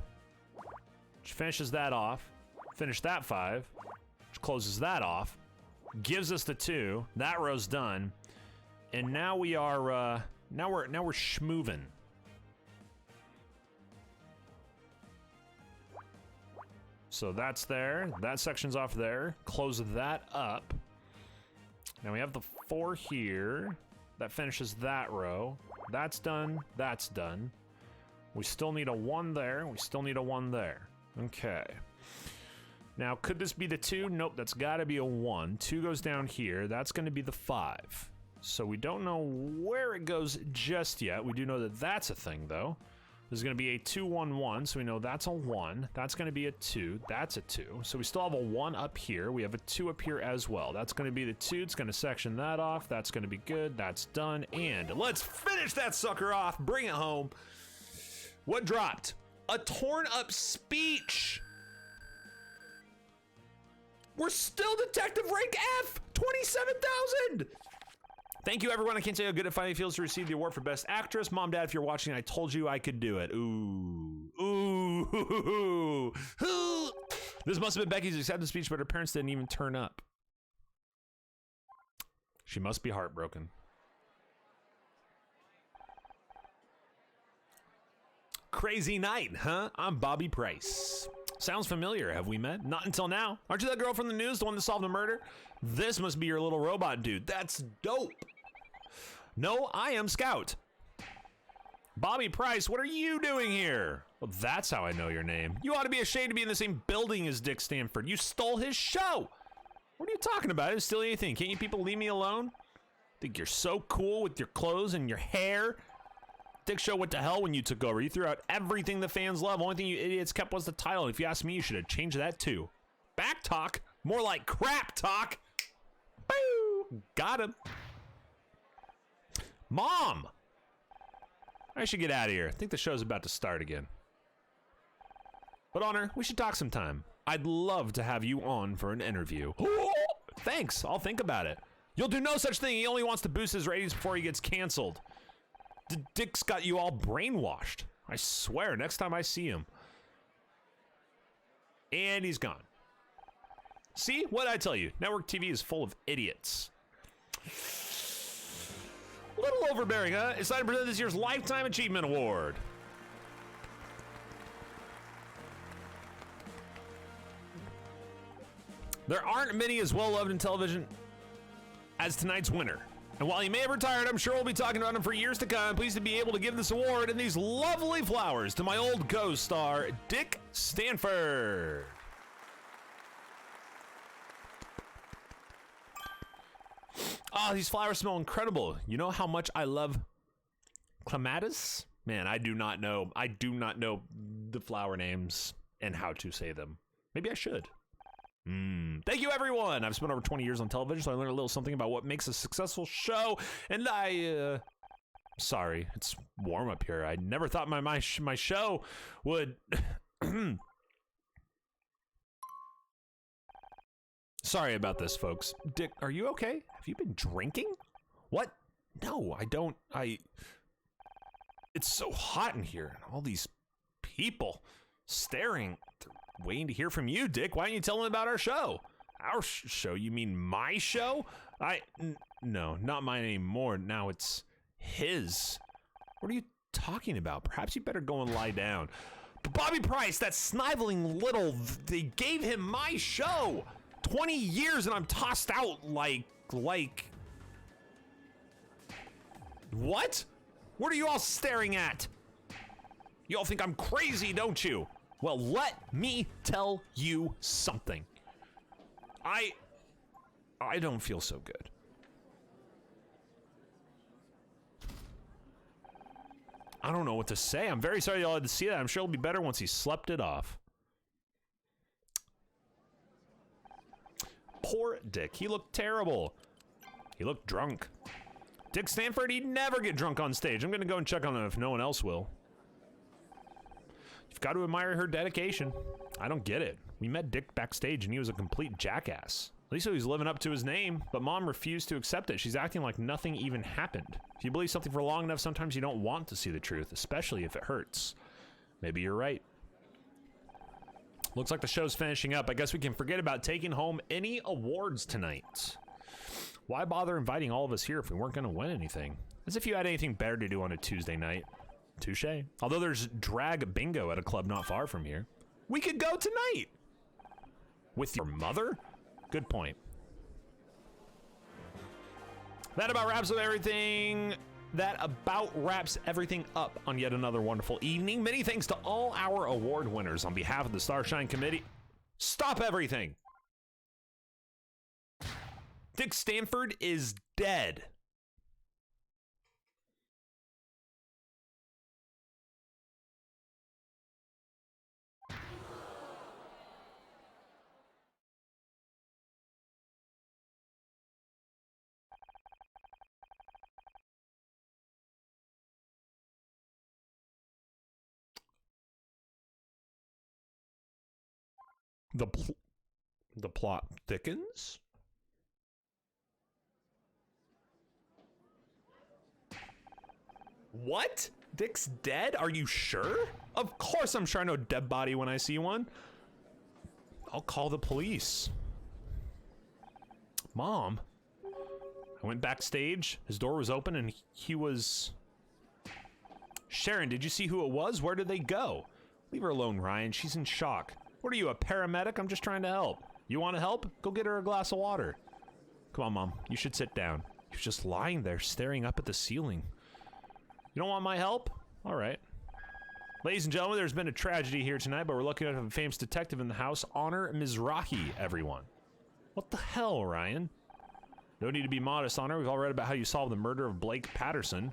which finishes that off. Finish that 5, which closes that off. Gives us the 2. That row's done, and now we are now we're schmoovin'. So that's there. That section's off there. Close that up. Now we have the 4 here. That finishes that row. That's done. That's done. We still need a 1 there. We still need a 1 there. Okay. Now, could this be the 2? Nope, that's got to be a 1. 2 goes down here. That's going to be the 5. So we don't know where it goes just yet. We do know that that's a thing, though. There's going to be a 2, 1, 1, so we know that's a 1. That's going to be a 2. That's a 2. So we still have a 1 up here. We have a 2 up here as well. That's going to be the 2. It's going to section that off. That's going to be good. That's done. And let's finish that sucker off. Bring it home. What dropped? A torn up speech. We're still detective rank F. 27,000. Thank you, everyone. I can't tell you how good it finally feels to receive the award for Best Actress. Mom, Dad, if you're watching, I told you I could do it. Ooh. Ooh. This must have been Becky's acceptance speech, but her parents didn't even turn up. She must be heartbroken. Crazy night, huh? I'm Bobby Price. Sounds familiar. Have we met? Not until now. Aren't you that girl from the news, the one that solved a murder? This must be your little robot dude. That's dope. No, I am Scout. Bobby Price, what are you doing here? Well, that's how I know your name. You ought to be ashamed to be in the same building as Dick Stanford. You stole his show. What are you talking about? I didn't steal anything. Can't you people leave me alone? Think you're so cool with your clothes and your hair? Dick's show went to hell when you took over. You threw out everything the fans love. Only thing you idiots kept was the title. If you ask me, you should have changed that too. Back talk? More like crap talk. Boo! Got him. Mom! I should get out of here. I think the show's about to start again. But Honor, we should talk sometime. I'd love to have you on for an interview. Thanks, I'll think about it. You'll do no such thing. He only wants to boost his ratings before he gets canceled. Dick's got you all brainwashed. I swear, next time I see him. And he's gone. See, what'd I tell you? Network TV is full of idiots. A little overbearing, huh? It's time to present this year's Lifetime Achievement Award. There aren't many as well loved in television as tonight's winner. And while he may have retired, I'm sure we'll be talking about him for years to come. I'm pleased to be able to give this award and these lovely flowers to my old co-star, Dick Stanford. Oh, these flowers smell incredible. You know how much I love clematis? Man, I do not know. I do not know the flower names and how to say them. Maybe I should. Thank you, everyone. I've spent over 20 years on television, so I learned a little something about what makes a successful show. And sorry, it's warm up here. I never thought my show would. Sorry about this, folks. Dick, are you okay? Have you been drinking? What? No, I don't. It's so hot in here, and all these people staring. They're waiting to hear from you, Dick. Why don't you tell them about our show? Our show? You mean my show? No, not mine anymore. Now it's his. What are you talking about? Perhaps you better go and lie down. But Bobby Price, that sniveling little, they gave him my show. 20 years and I'm tossed out like. What? What are you all staring at? You all think I'm crazy, don't you? Well, let me tell you something. I don't feel so good. I don't know what to say. I'm very sorry y'all had to see that. I'm sure it'll be better once he slept it off. Poor Dick. He looked terrible. He looked drunk. Dick Stanford, he'd never get drunk on stage. I'm gonna go and check on him if no one else will. You've got to admire her dedication. I don't get it. We met Dick backstage and he was a complete jackass. At least he was living up to his name, but Mom refused to accept it. She's acting like nothing even happened. If you believe something for long enough, sometimes you don't want to see the truth, especially if it hurts. Maybe you're right. Looks like the show's finishing up. I guess we can forget about taking home any awards tonight. Why bother inviting all of us here if we weren't going to win anything? As if you had anything better to do on a Tuesday night. Touche. Although there's drag bingo at a club not far from here. We could go tonight! With your mother? Good point. That about wraps everything up on yet another wonderful evening. Many thanks to all our award winners on behalf of the Starshine Committee. Stop everything! Dick Stanford is dead. The plot thickens. What? Dick's dead? Are you sure? Of course I'm sure I know dead body when I see one. I'll call the police. Mom? I went backstage. His door was open and he was... Sharon, did you see who it was? Where did they go? Leave her alone, Ryan. She's in shock. What are you, a paramedic? I'm just trying to help. You want to help? Go get her a glass of water. Come on, Mom. You should sit down. He was just lying there, staring up at the ceiling. You don't want my help? All right. Ladies and gentlemen, there's been a tragedy here tonight, but we're lucky to have a famous detective in the house, Honor Mizrahi, everyone. What the hell, Ryan? No need to be modest, Honor. We've all read about how you solved the murder of Blake Patterson.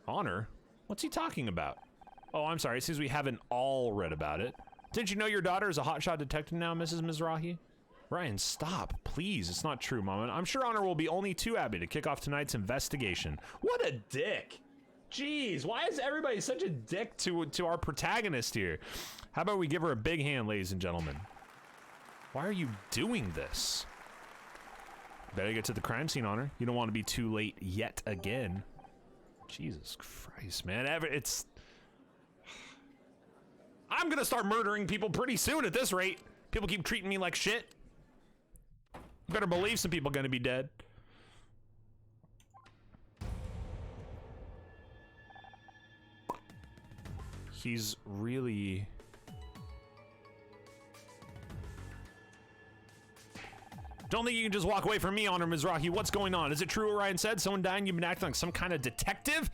Honor? What's he talking about? Oh, I'm sorry. It seems we haven't all read about it. Didn't you know your daughter is a hotshot detective now, Mrs. Mizrahi? Ryan, stop. Please. It's not true, Mom. I'm sure Honor will be only too happy to kick off tonight's investigation. What a dick. Jeez, why is everybody such a dick to our protagonist here? How about we give her a big hand, ladies and gentlemen? Why are you doing this? Better get to the crime scene, Honor. You don't want to be too late yet again. Jesus Christ, man. I'm gonna start murdering people pretty soon at this rate. People keep treating me like shit. You better believe some people are gonna be dead. He's really... Don't think you can just walk away from me, Honor Mizrahi. What's going on? Is it true what Ryan said? Someone died and you've been acting like some kind of detective?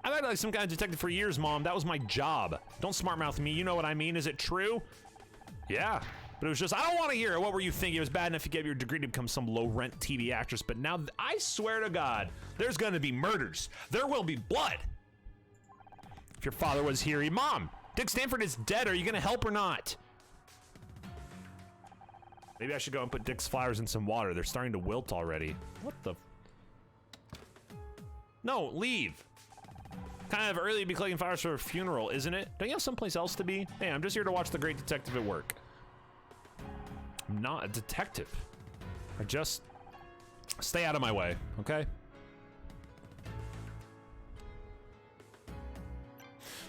I've acted like some kind of detective for years, Mom. That was my job. Don't smart mouth me. You know what I mean. Is it true? Yeah. But it was just, I don't want to hear it. What were you thinking? It was bad enough you get your degree to become some low-rent TV actress, but now, I swear to God, there's gonna be murders. There will be blood. If your father was here, Mom, Dick Stanford is dead. Are you gonna help or not? Maybe I should go and put Dick's flowers in some water. They're starting to wilt already. What the? No, leave. Kind of early to be collecting flowers for a funeral, isn't it? Don't you have someplace else to be? Hey, I'm just here to watch the great detective at work. I'm not a detective. I just stay out of my way, okay?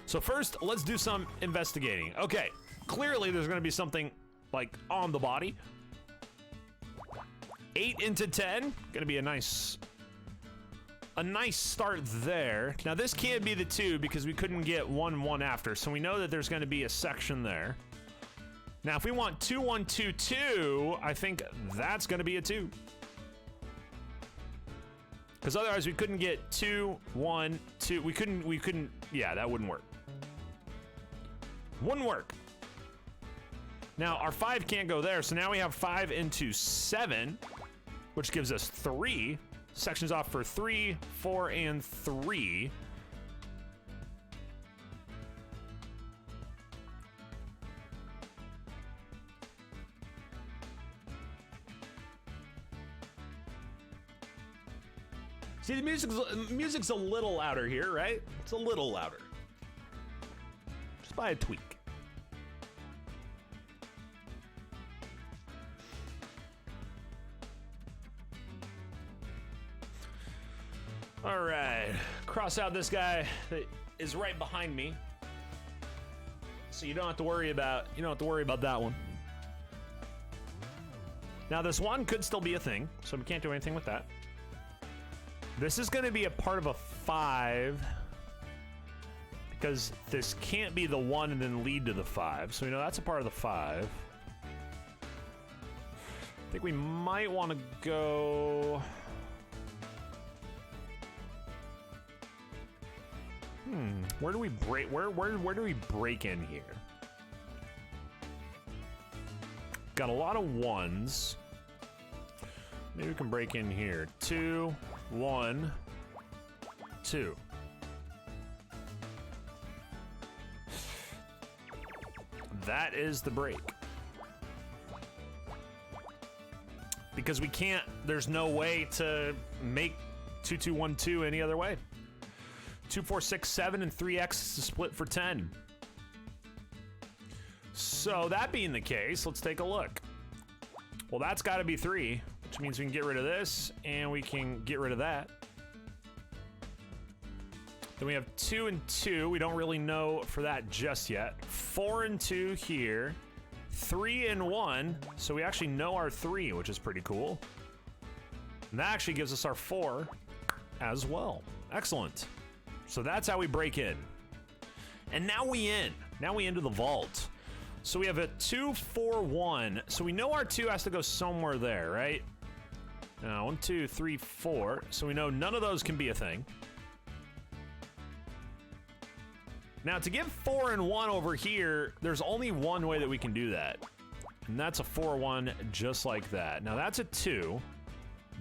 So first, let's do some investigating. Okay, clearly there's gonna be something like on the body. 8 into 10, gonna be a nice start there. Now this can't be the 2 because we couldn't get 1-1 after, so we know that there's gonna be a section there. Now, if we want 2-1-2-2, I think that's gonna be a 2. Because otherwise we couldn't get 2, 1, 2. We couldn't, yeah, that wouldn't work. Wouldn't work. Now our 5 can't go there, so now we have 5 into 7, which gives us 3. Sections off for 3, 4, and 3. See, the music's a little louder here, right? It's a little louder. Just by a tweak. All right, cross out this guy that is right behind me, so you don't have to worry about that one. Now this 1 could still be a thing, so we can't do anything with that. This is going to be a part of a 5 because this can't be the 1 and then lead to the 5. So we know that's a part of the 5. I think we might want to go. Where do we break? Where do we break in here? Got a lot of 1s. Maybe we can break in here. 2, 1, 2. That is the break. Because we can't, there's no way to make 2, 2, 1, 2 any other way. 2, 4, 6, 7, and 3x is to split for 10. So that being the case, let's take a look. Well, that's got to be 3, which means we can get rid of this, and we can get rid of that. Then we have 2 and 2. We don't really know for that just yet. 4 and 2 here. 3 and 1. So we actually know our 3, which is pretty cool. And that actually gives us our 4 as well. Excellent. So that's how we break in. And now we in. Now we into the vault. So we have a 2, 4, 1. So we know our 2 has to go somewhere there, right? 1, 2, 3, 4. So we know none of those can be a thing. Now to get 4 and 1 over here, there's only one way that we can do that. And that's a 4, 1, just like that. Now that's a 2.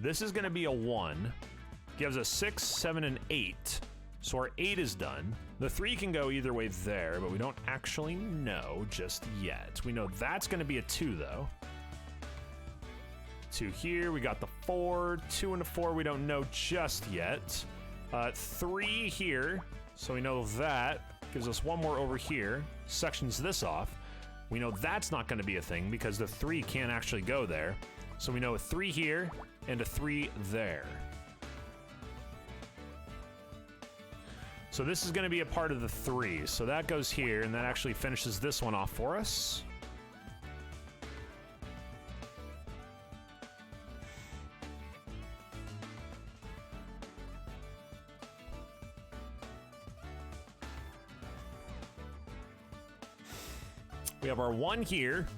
This is gonna be a 1. Gives us 6, 7, and 8. So our 8 is done. The 3 can go either way there, but we don't actually know just yet. We know that's gonna be a 2 though. 2 here, we got the 4, 2 and a 4, we don't know just yet. 3 here, so we know that. Gives us 1 more over here, sections this off. We know that's not gonna be a thing because the 3 can't actually go there. So we know a 3 here and a 3 there. So this is gonna be a part of the 3. So that goes here and that actually finishes this one off for us. We have our 1 here.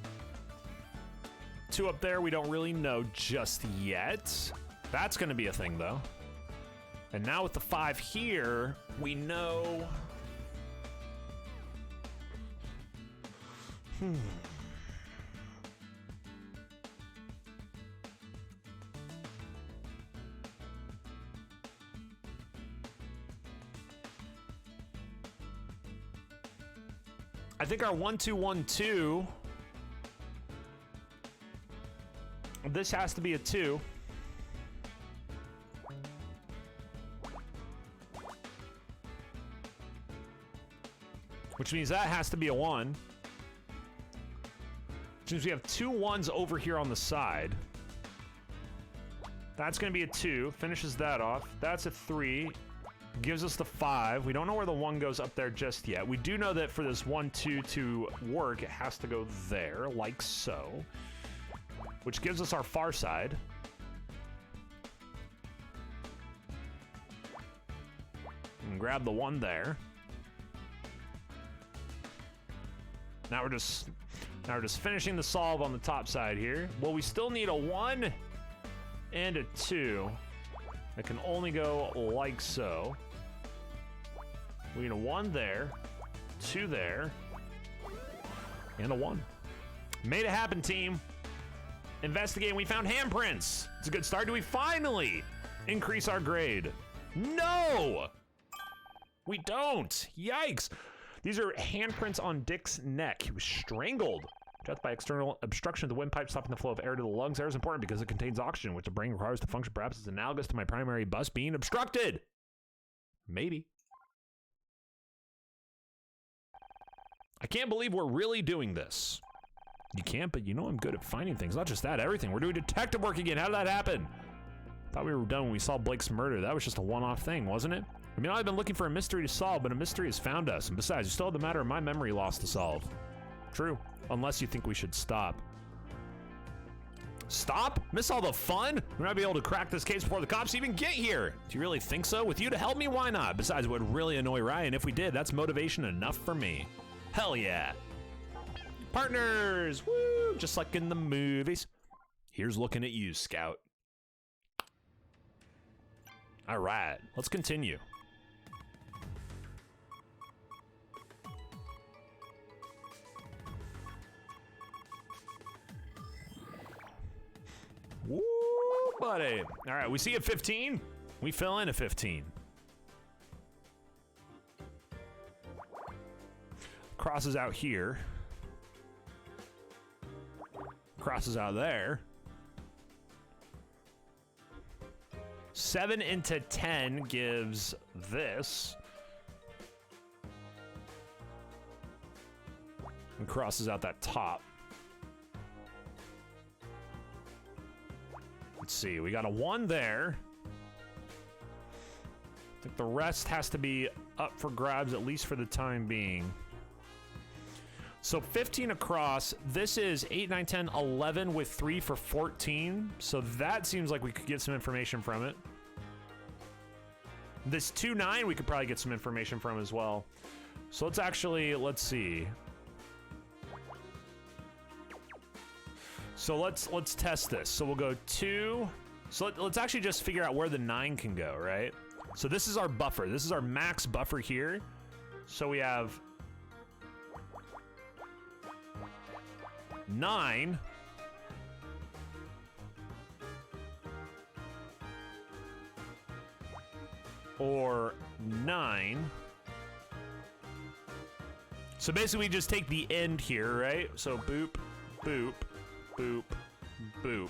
2 up there, we don't really know just yet. That's gonna be a thing though. And now with the 5 here, we know. I think our 1, 2, 1, 2. This has to be a 2. Which means that has to be a 1. Which means we have 2 1s over here on the side. That's going to be a 2. Finishes that off. That's a 3. Gives us the 5. We don't know where the 1 goes up there just yet. We do know that for this 1, 2 to work, it has to go there, like so. Which gives us our far side. And grab the 1 there. Now we're just finishing the solve on the top side here. Well, we still need a 1 and a 2. It can only go like so. We need a 1 there, 2 there, and a 1. Made it happen, team. Investigating, we found handprints. It's a good start. Do we finally increase our grade? No! We don't. Yikes. These are handprints on Dick's neck. He was strangled. Death by external obstruction of the windpipe, stopping the flow of air to the lungs. Air is important because it contains oxygen, which the brain requires to function. Perhaps it's analogous to my primary bus being obstructed. Maybe. I can't believe we're really doing this. You can't, but you know I'm good at finding things. Not just that, everything. We're doing detective work again. How did that happen? Thought we were done when we saw Blake's murder. That was just a one-off thing, wasn't it? I mean, I've been looking for a mystery to solve, but a mystery has found us. And besides, you still have the matter of my memory loss to solve. True. Unless you think we should stop. Stop? Miss all the fun? We're not be able to crack this case before the cops even get here. Do you really think so? With you to help me, why not? Besides, it would really annoy Ryan if we did. That's motivation enough for me. Hell yeah. Partners! Woo! Just like in the movies. Here's looking at you, Scout. All right, let's continue. Woo, buddy. All right, we see a 15. We fill in a 15. Crosses out here. Crosses out there. 7 into 10 gives this. And crosses out that top. Let's see, we got a 1 there. I think the rest has to be up for grabs, at least for the time being. So 15 across. This is 8, 9, 10, 11 with 3 for 14. So that seems like we could get some information from it. This 2, 9 we could probably get some information from as well. So let's actually, let's see. So let's test this. So we'll go 2. So let's actually just figure out where the 9 can go, right? So this is our buffer. This is our max buffer here. So we have 9. Or 9. So basically we just take the end here, right? So boop, boop, boop, boop.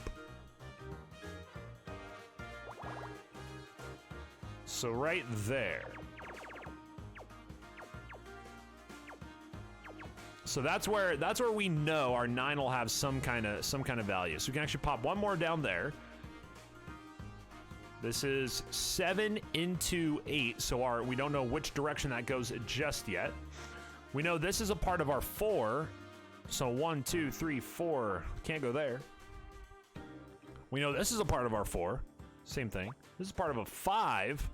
So right there. So that's where we know our 9 will have some kind of value. So we can actually pop 1 more down there. This is 7 into 8, so we don't know which direction that goes just yet. We know this is a part of our 4, so 1, 2, 3, 4 can't go there. We know this is a part of our 4, same thing. This is part of a 5.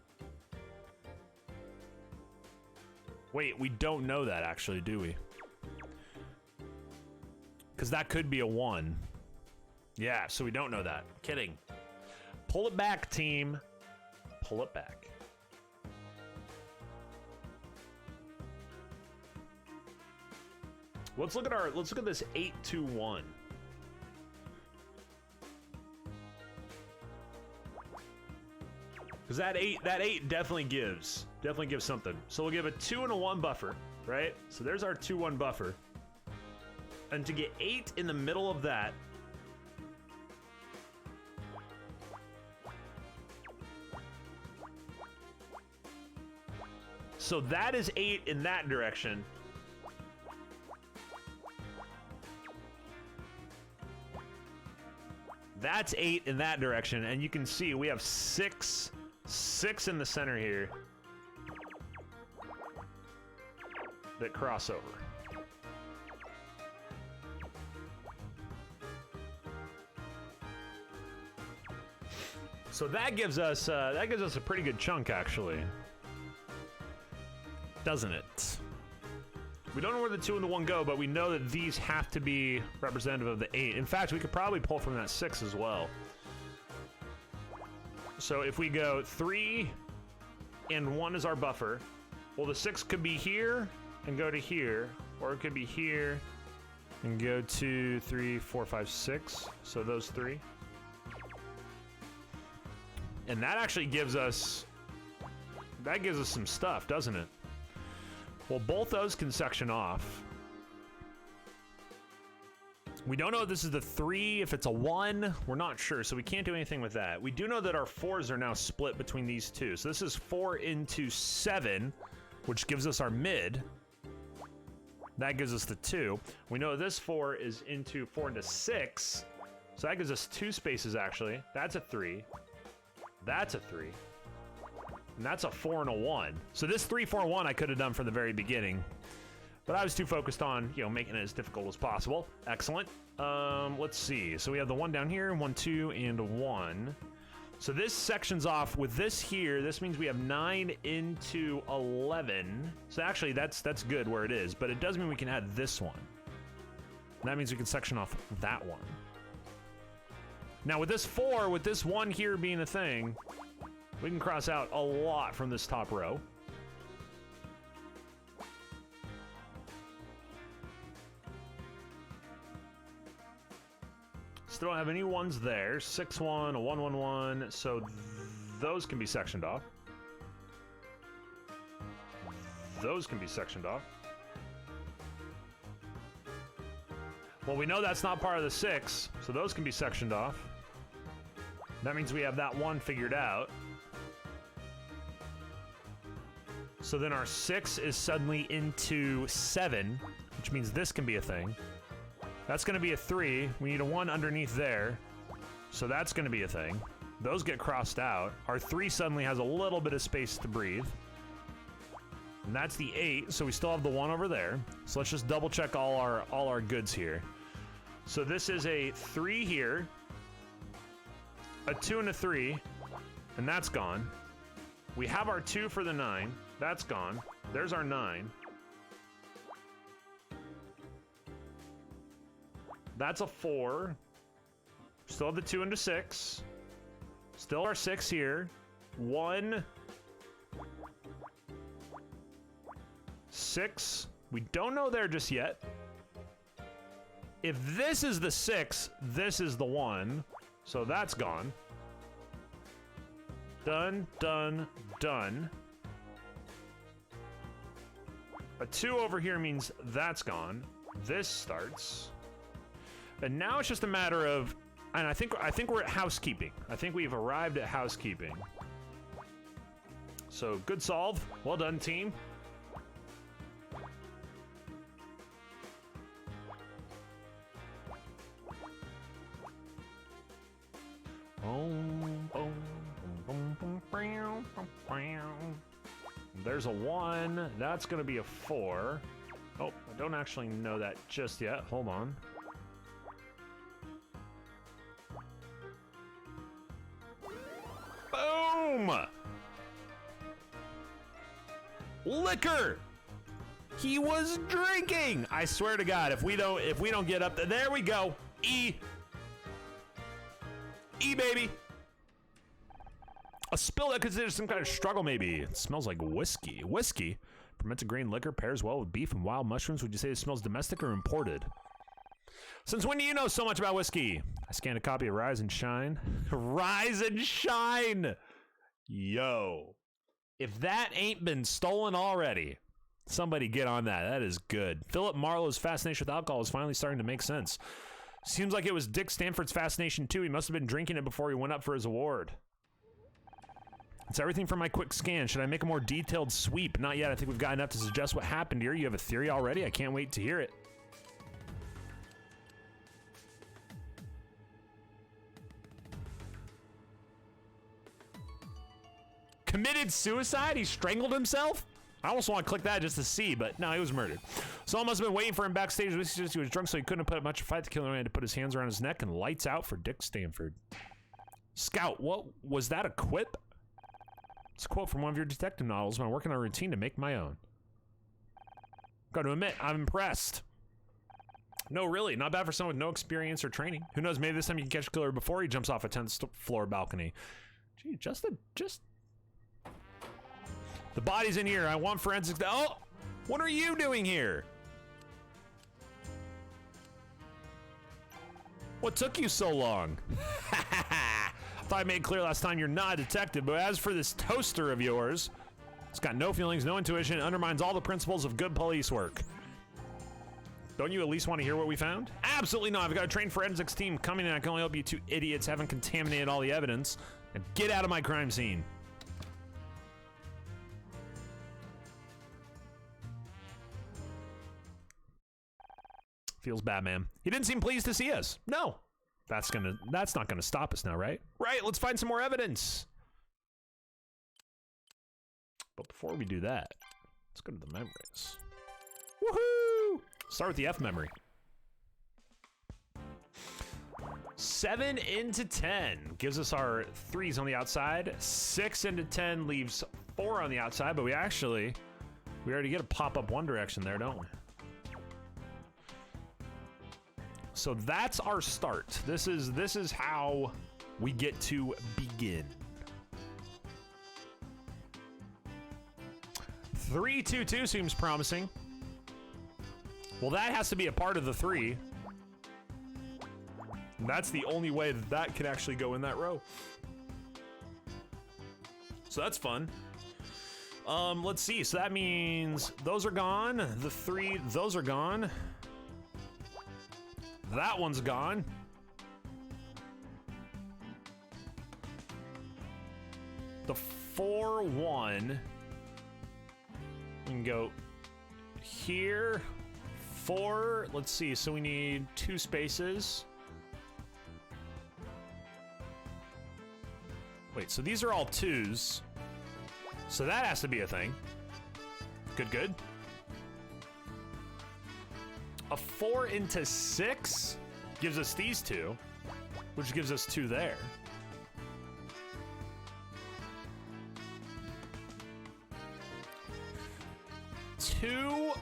Wait, we don't know that actually, do we? Because that could be a 1. Yeah, so we don't know that. Kidding. Pull it back, team. Pull it back. Let's look at this 8-2-1. Because that 8 definitely gives something. So we'll give a 2 and a 1 buffer, right? So there's our 2-1 buffer. And to get 8 in the middle of that, so that is 8 in that direction. That's 8 in that direction, and you can see we have 6 in the center here that cross over. So that gives us a pretty good chunk, actually. Doesn't it? We don't know where the 2 and the 1 go, but we know that these have to be representative of the 8. In fact, we could probably pull from that 6 as well. So if we go 3 and 1 is our buffer, well, the 6 could be here and go to here, or it could be here and go to 3, 4, 5, 6. So those 3. And that actually gives us, some stuff, doesn't it? Well, both those can section off. We don't know if this is the 3, if it's a 1, we're not sure, so we can't do anything with that. We do know that our 4s are now split between these two. So this is 4 into 7, which gives us our mid. That gives us the 2. We know this 4 is into 4 into 6, so that gives us 2 spaces actually. That's a 3. That's a 3. And that's a 4 and a 1. So this 3, 4, 1 I could have done from the very beginning. But I was too focused on, making it as difficult as possible. Excellent. Let's see. So we have the 1 down here, 1, 2, and 1. So this section's off with this here. This means we have 9 into 11. So actually, that's good where it is. But it does mean we can add this one. And that means we can section off that one. Now with this 4, with this 1 here being a thing, we can cross out a lot from this top row. Still don't have any 1s there. 6, 1, a 1, 1, 1. So those can be sectioned off. Those can be sectioned off. Well, we know that's not part of the 6, so those can be sectioned off. That means we have that 1 figured out. So then our 6 is suddenly into 7, which means this can be a thing. That's going to be a 3. We need a 1 underneath there. So that's going to be a thing. Those get crossed out. Our 3 suddenly has a little bit of space to breathe. And that's the 8, so we still have the 1 over there. So let's just double check all our goods here. So this is a 3 here, a 2 and a 3, and that's gone. We have our 2 for the 9. That's gone. There's our 9. That's a 4. Still have the 2 into 6. Still our 6 here. 1. 6. We don't know there just yet. If this is the 6, this is the 1. So that's gone. Done, done, done. A 2 over here means that's gone. This starts. And now it's just a matter of, and I think we're at housekeeping. I think we've arrived at housekeeping. So good solve. Well done, team. There's a 1. That's going to be a 4. Oh, I don't actually know that just yet. Hold on. Boom! Liquor! He was drinking! I swear to God, if we don't get up there we go. E, baby. A spill that considers some kind of struggle, maybe. It smells like whiskey. Whiskey? Fermented grain liquor pairs well with beef and wild mushrooms. Would you say it smells domestic or imported? Since when do you know so much about whiskey? I scanned a copy of Rise and Shine. Rise and Shine! Yo. If that ain't been stolen already, somebody get on that. That is good. Philip Marlowe's fascination with alcohol is finally starting to make sense. Seems like it was Dick Stanford's fascination too. He must have been drinking it before he went up for his award. It's everything from my quick scan. Should I make a more detailed sweep? Not yet. I think we've got enough to suggest what happened here. You have a theory already? I can't wait to hear it. Committed suicide? He strangled himself? I almost want to click that just to see, but no, he was murdered. Someone must have been waiting for him backstage. He was drunk, so he couldn't have put up much of a fight. The killer man had to put his hands around his neck and lights out for Dick Stanford. Scout, what was that a quip? It's a quote from one of your detective novels when I'm working on a routine to make my own. Got to admit, I'm impressed. No, really, not bad for someone with no experience or training. Who knows, maybe this time you can catch a killer before he jumps off a 10th floor balcony. Gee, just the body's in here. I want forensics. Oh, what are you doing here? What took you so long? I thought I made clear last time you're not a detective, but as for this toaster of yours, it's got no feelings, no intuition, it undermines all the principles of good police work. Don't you at least want to hear what we found? Absolutely not. I've got a trained forensics team coming and I can only help you two idiots haven't contaminated all the evidence. Now get out of my crime scene. Feels bad, man. He didn't seem pleased to see us. No. That's not gonna stop us now, right? Right, let's find some more evidence. But before we do that, let's go to the memories. Woohoo! Start with the F memory. 7 into 10 gives us our 3s on the outside. 6 into 10 leaves 4 on the outside, but we already get a pop-up one direction there, don't we? So that's our start. This is how we get to begin. 322 seems promising. Well, that has to be a part of the 3. And that's the only way that could actually go in that row. So that's fun. Let's see. So that means those are gone. The 3, those are gone. That one's gone. The 4, 1. We can go here. 4. Let's see. So we need 2 spaces. Wait, so these are all 2s. So that has to be a thing. Good, good. A 4 into 6 gives us these 2, which gives us 2 there. Two,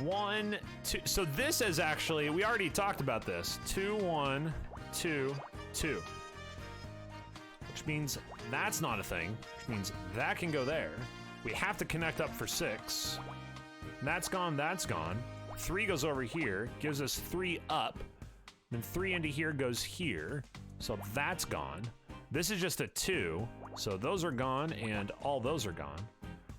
1, 2. So this is actually, we already talked about this. 2, 1, 2, 2. Which means that's not a thing. Which means that can go there. We have to connect up for 6. That's gone, that's gone. 3 goes over here, gives us 3 up. Then 3 into here goes here. So that's gone. This is just a 2. So those are gone and all those are gone.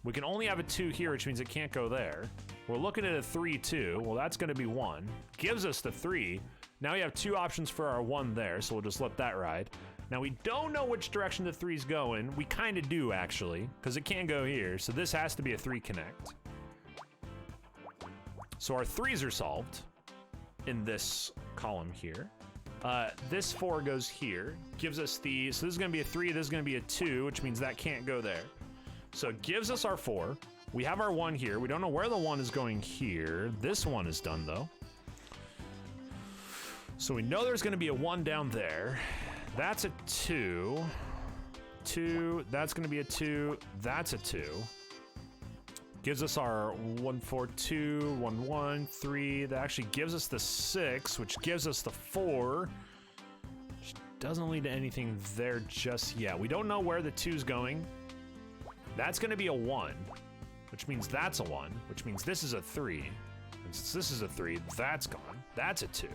We can only have a 2 here, which means it can't go there. We're looking at a 3, 2. Well, that's gonna be 1. Gives us the 3. Now we have 2 options for our 1 there, so we'll just let that ride. Now we don't know which direction the 3's going. We kinda do actually, because it can't go here. So this has to be a 3 connect. So our 3s are solved in this column here. This 4 goes here, gives us the, so this is gonna be a 3, this is gonna be a 2, which means that can't go there. So it gives us our 4. We have our 1 here. We don't know where the 1 is going here. This 1 is done though. So we know there's gonna be a 1 down there. That's a 2. 2, that's gonna be a 2, that's a 2. Gives us our 1, 4, 2, 1, 1, 3. That actually gives us the 6, which gives us the 4. Which doesn't lead to anything there just yet. We don't know where the 2's going. That's gonna be a 1, which means that's a 1, which means this is a 3. And since this is a 3, that's gone. That's a 2.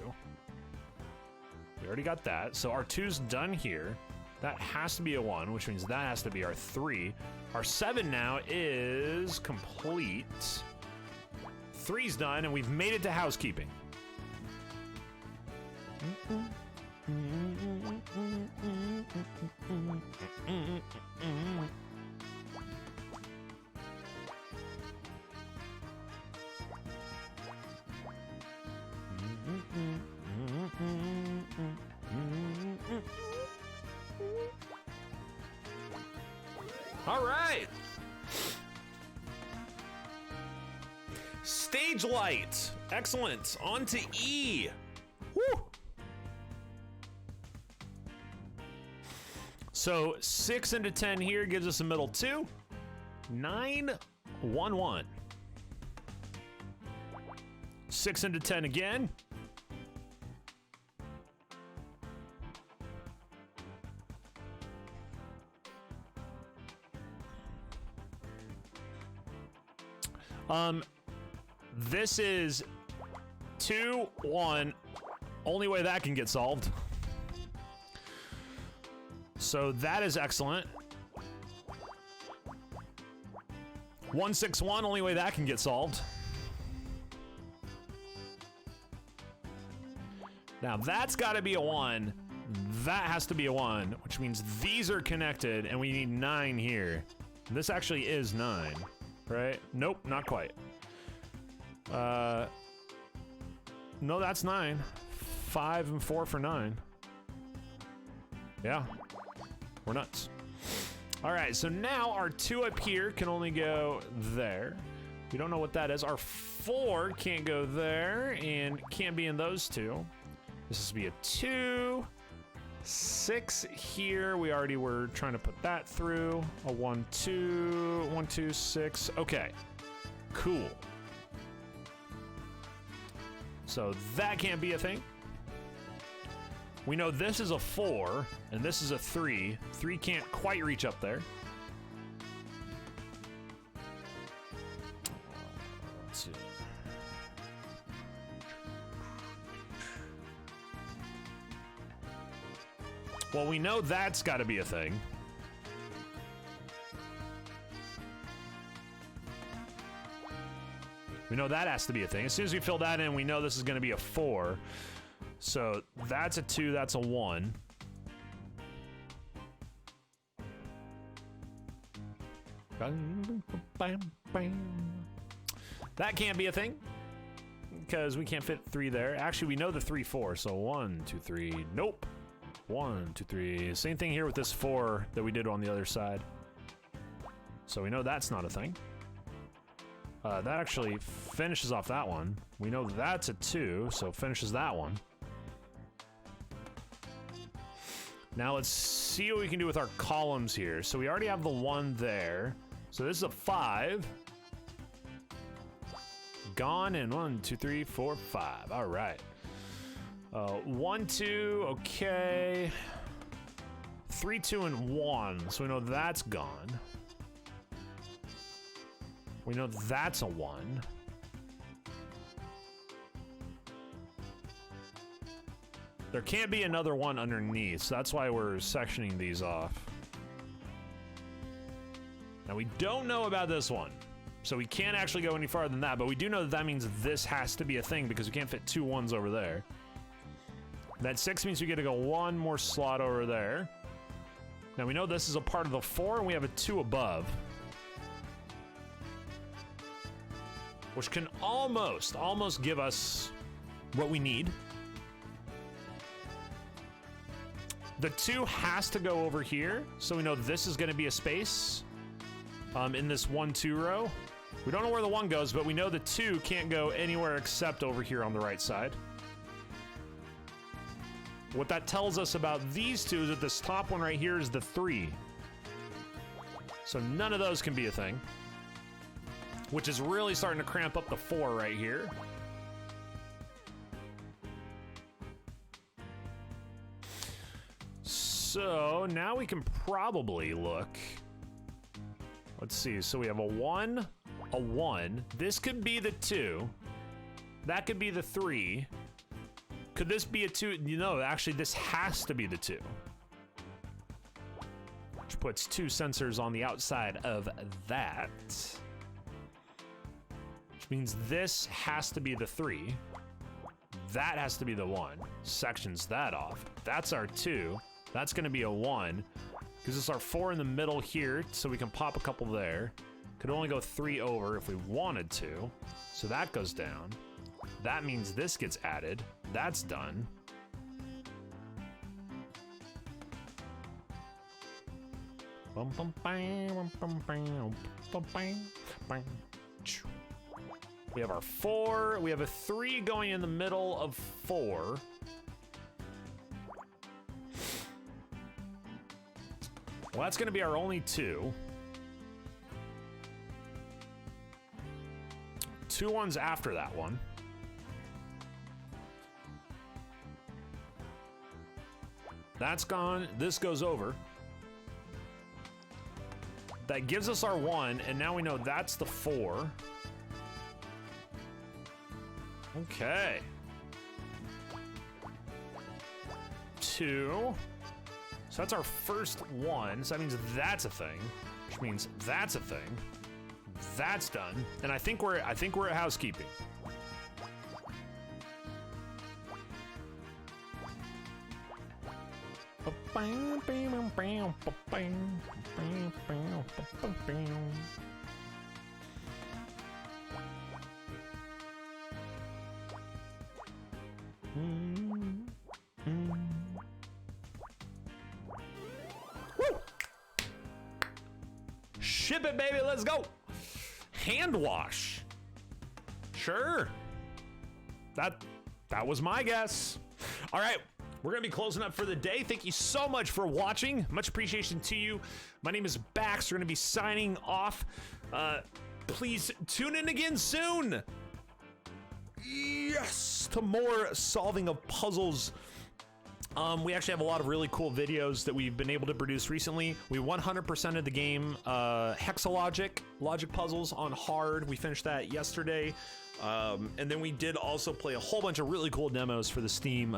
We already got that. So our 2's done here. That has to be a 1, which means that has to be our 3. Our 7 now is complete. 3's done, and we've made it to housekeeping. All right. Stage light. Excellent. On to E. Woo. So 6 into 10 here gives us a middle 2. 9, 1, 1. 6 into 10 again. This is 2, 1. Only way that can get solved. So that is excellent. 1, 6, 1. Only way that can get solved. Now that's got to be a 1. That has to be a 1, which means these are connected, and we need 9 here. This actually is 9, right? Nope, not quite. No, that's 9. 5 and 4 for 9. Yeah, we're nuts. All right, so now our 2 up here can only go there. We don't know what that is. Our 4 can't go there and can't be in those 2. This is to be a 2. 6 here. We already were trying to put that through. A 1, 2, 1, 2, 6. Okay, cool. So that can't be a thing. We know this is a 4 and this is a 3. 3 can't quite reach up there. Let's see. Well, we know that's got to be a thing. We know that has to be a thing. As soon as we fill that in, we know this is going to be a 4. So that's a 2, that's a 1. That can't be a thing because we can't fit 3 there. Actually, we know the 3, 4. So 1, 2, 3. Nope. 1, 2, 3. Same thing here with this 4 that we did on the other side. So we know that's not a thing. That actually finishes off that one. We know that's a 2, so finishes that one. Now let's see what we can do with our columns here. So we already have the 1 there. So this is a 5. Gone in 1, 2, 3, 4, 5. All right. 1, 2, okay. 3, 2, and 1. So we know that's gone. We know that's a 1. There can't be another 1 underneath, so that's why we're sectioning these off. Now we don't know about this one, so we can't actually go any farther than that, but we do know that that means this has to be a thing because we can't fit 2 1s over there. That 6 means we get to go 1 more slot over there. Now we know this is a part of the 4, and we have a 2 above. Which can almost give us what we need. The 2 has to go over here, so we know this is going to be a space in this 1, 2 row. We don't know where the 1 goes, but we know the 2 can't go anywhere except over here on the right side. What that tells us about these 2 is that this top one right here is the 3. So none of those can be a thing. Which is really starting to cramp up the 4 right here. So now we can probably look. Let's see. So we have a 1, a 1. This could be the 2. That could be the 3. Could this be a 2? You know, actually, this has to be the 2. Which puts 2 sensors on the outside of that. Means this has to be the 3. That has to be the 1. Sections that off. That's our 2. That's going to be a 1. Gives us our 4 in the middle here, so we can pop a couple there. Could only go 3 over if we wanted to. So that goes down. That means this gets added. That's done. We have our 4. We have a 3 going in the middle of 4. Well, that's going to be our only 2. 2 1s after that one. That's gone. This goes over. That gives us our 1, and now we know that's the 4. Okay. 2. So that's our first one. So that means that's a thing, which means that's a thing. That's done. And I think we're at housekeeping. Woo! Ship it, baby. Let's go. Hand wash. Sure. That was my guess. All right. We're going to be closing up for the day. Thank you so much for watching. Much appreciation to you. My name is Bax. We're going to be signing off. Please tune in again soon. Yes, to more solving of puzzles. We actually have a lot of really cool videos that we've been able to produce recently. We 100%ed the game Hexalogic logic puzzles on hard. We finished that yesterday. And then we did also play a whole bunch of really cool demos for the Steam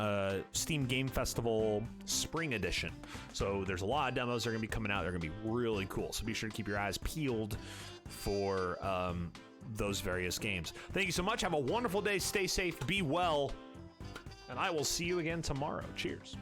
Game Festival Spring Edition. So there's a lot of demos that are going to be coming out. They're going to be really cool. So be sure to keep your eyes peeled for those various games. Thank you so much. Have a wonderful day. Stay safe. Be well. And I will see you again tomorrow. Cheers.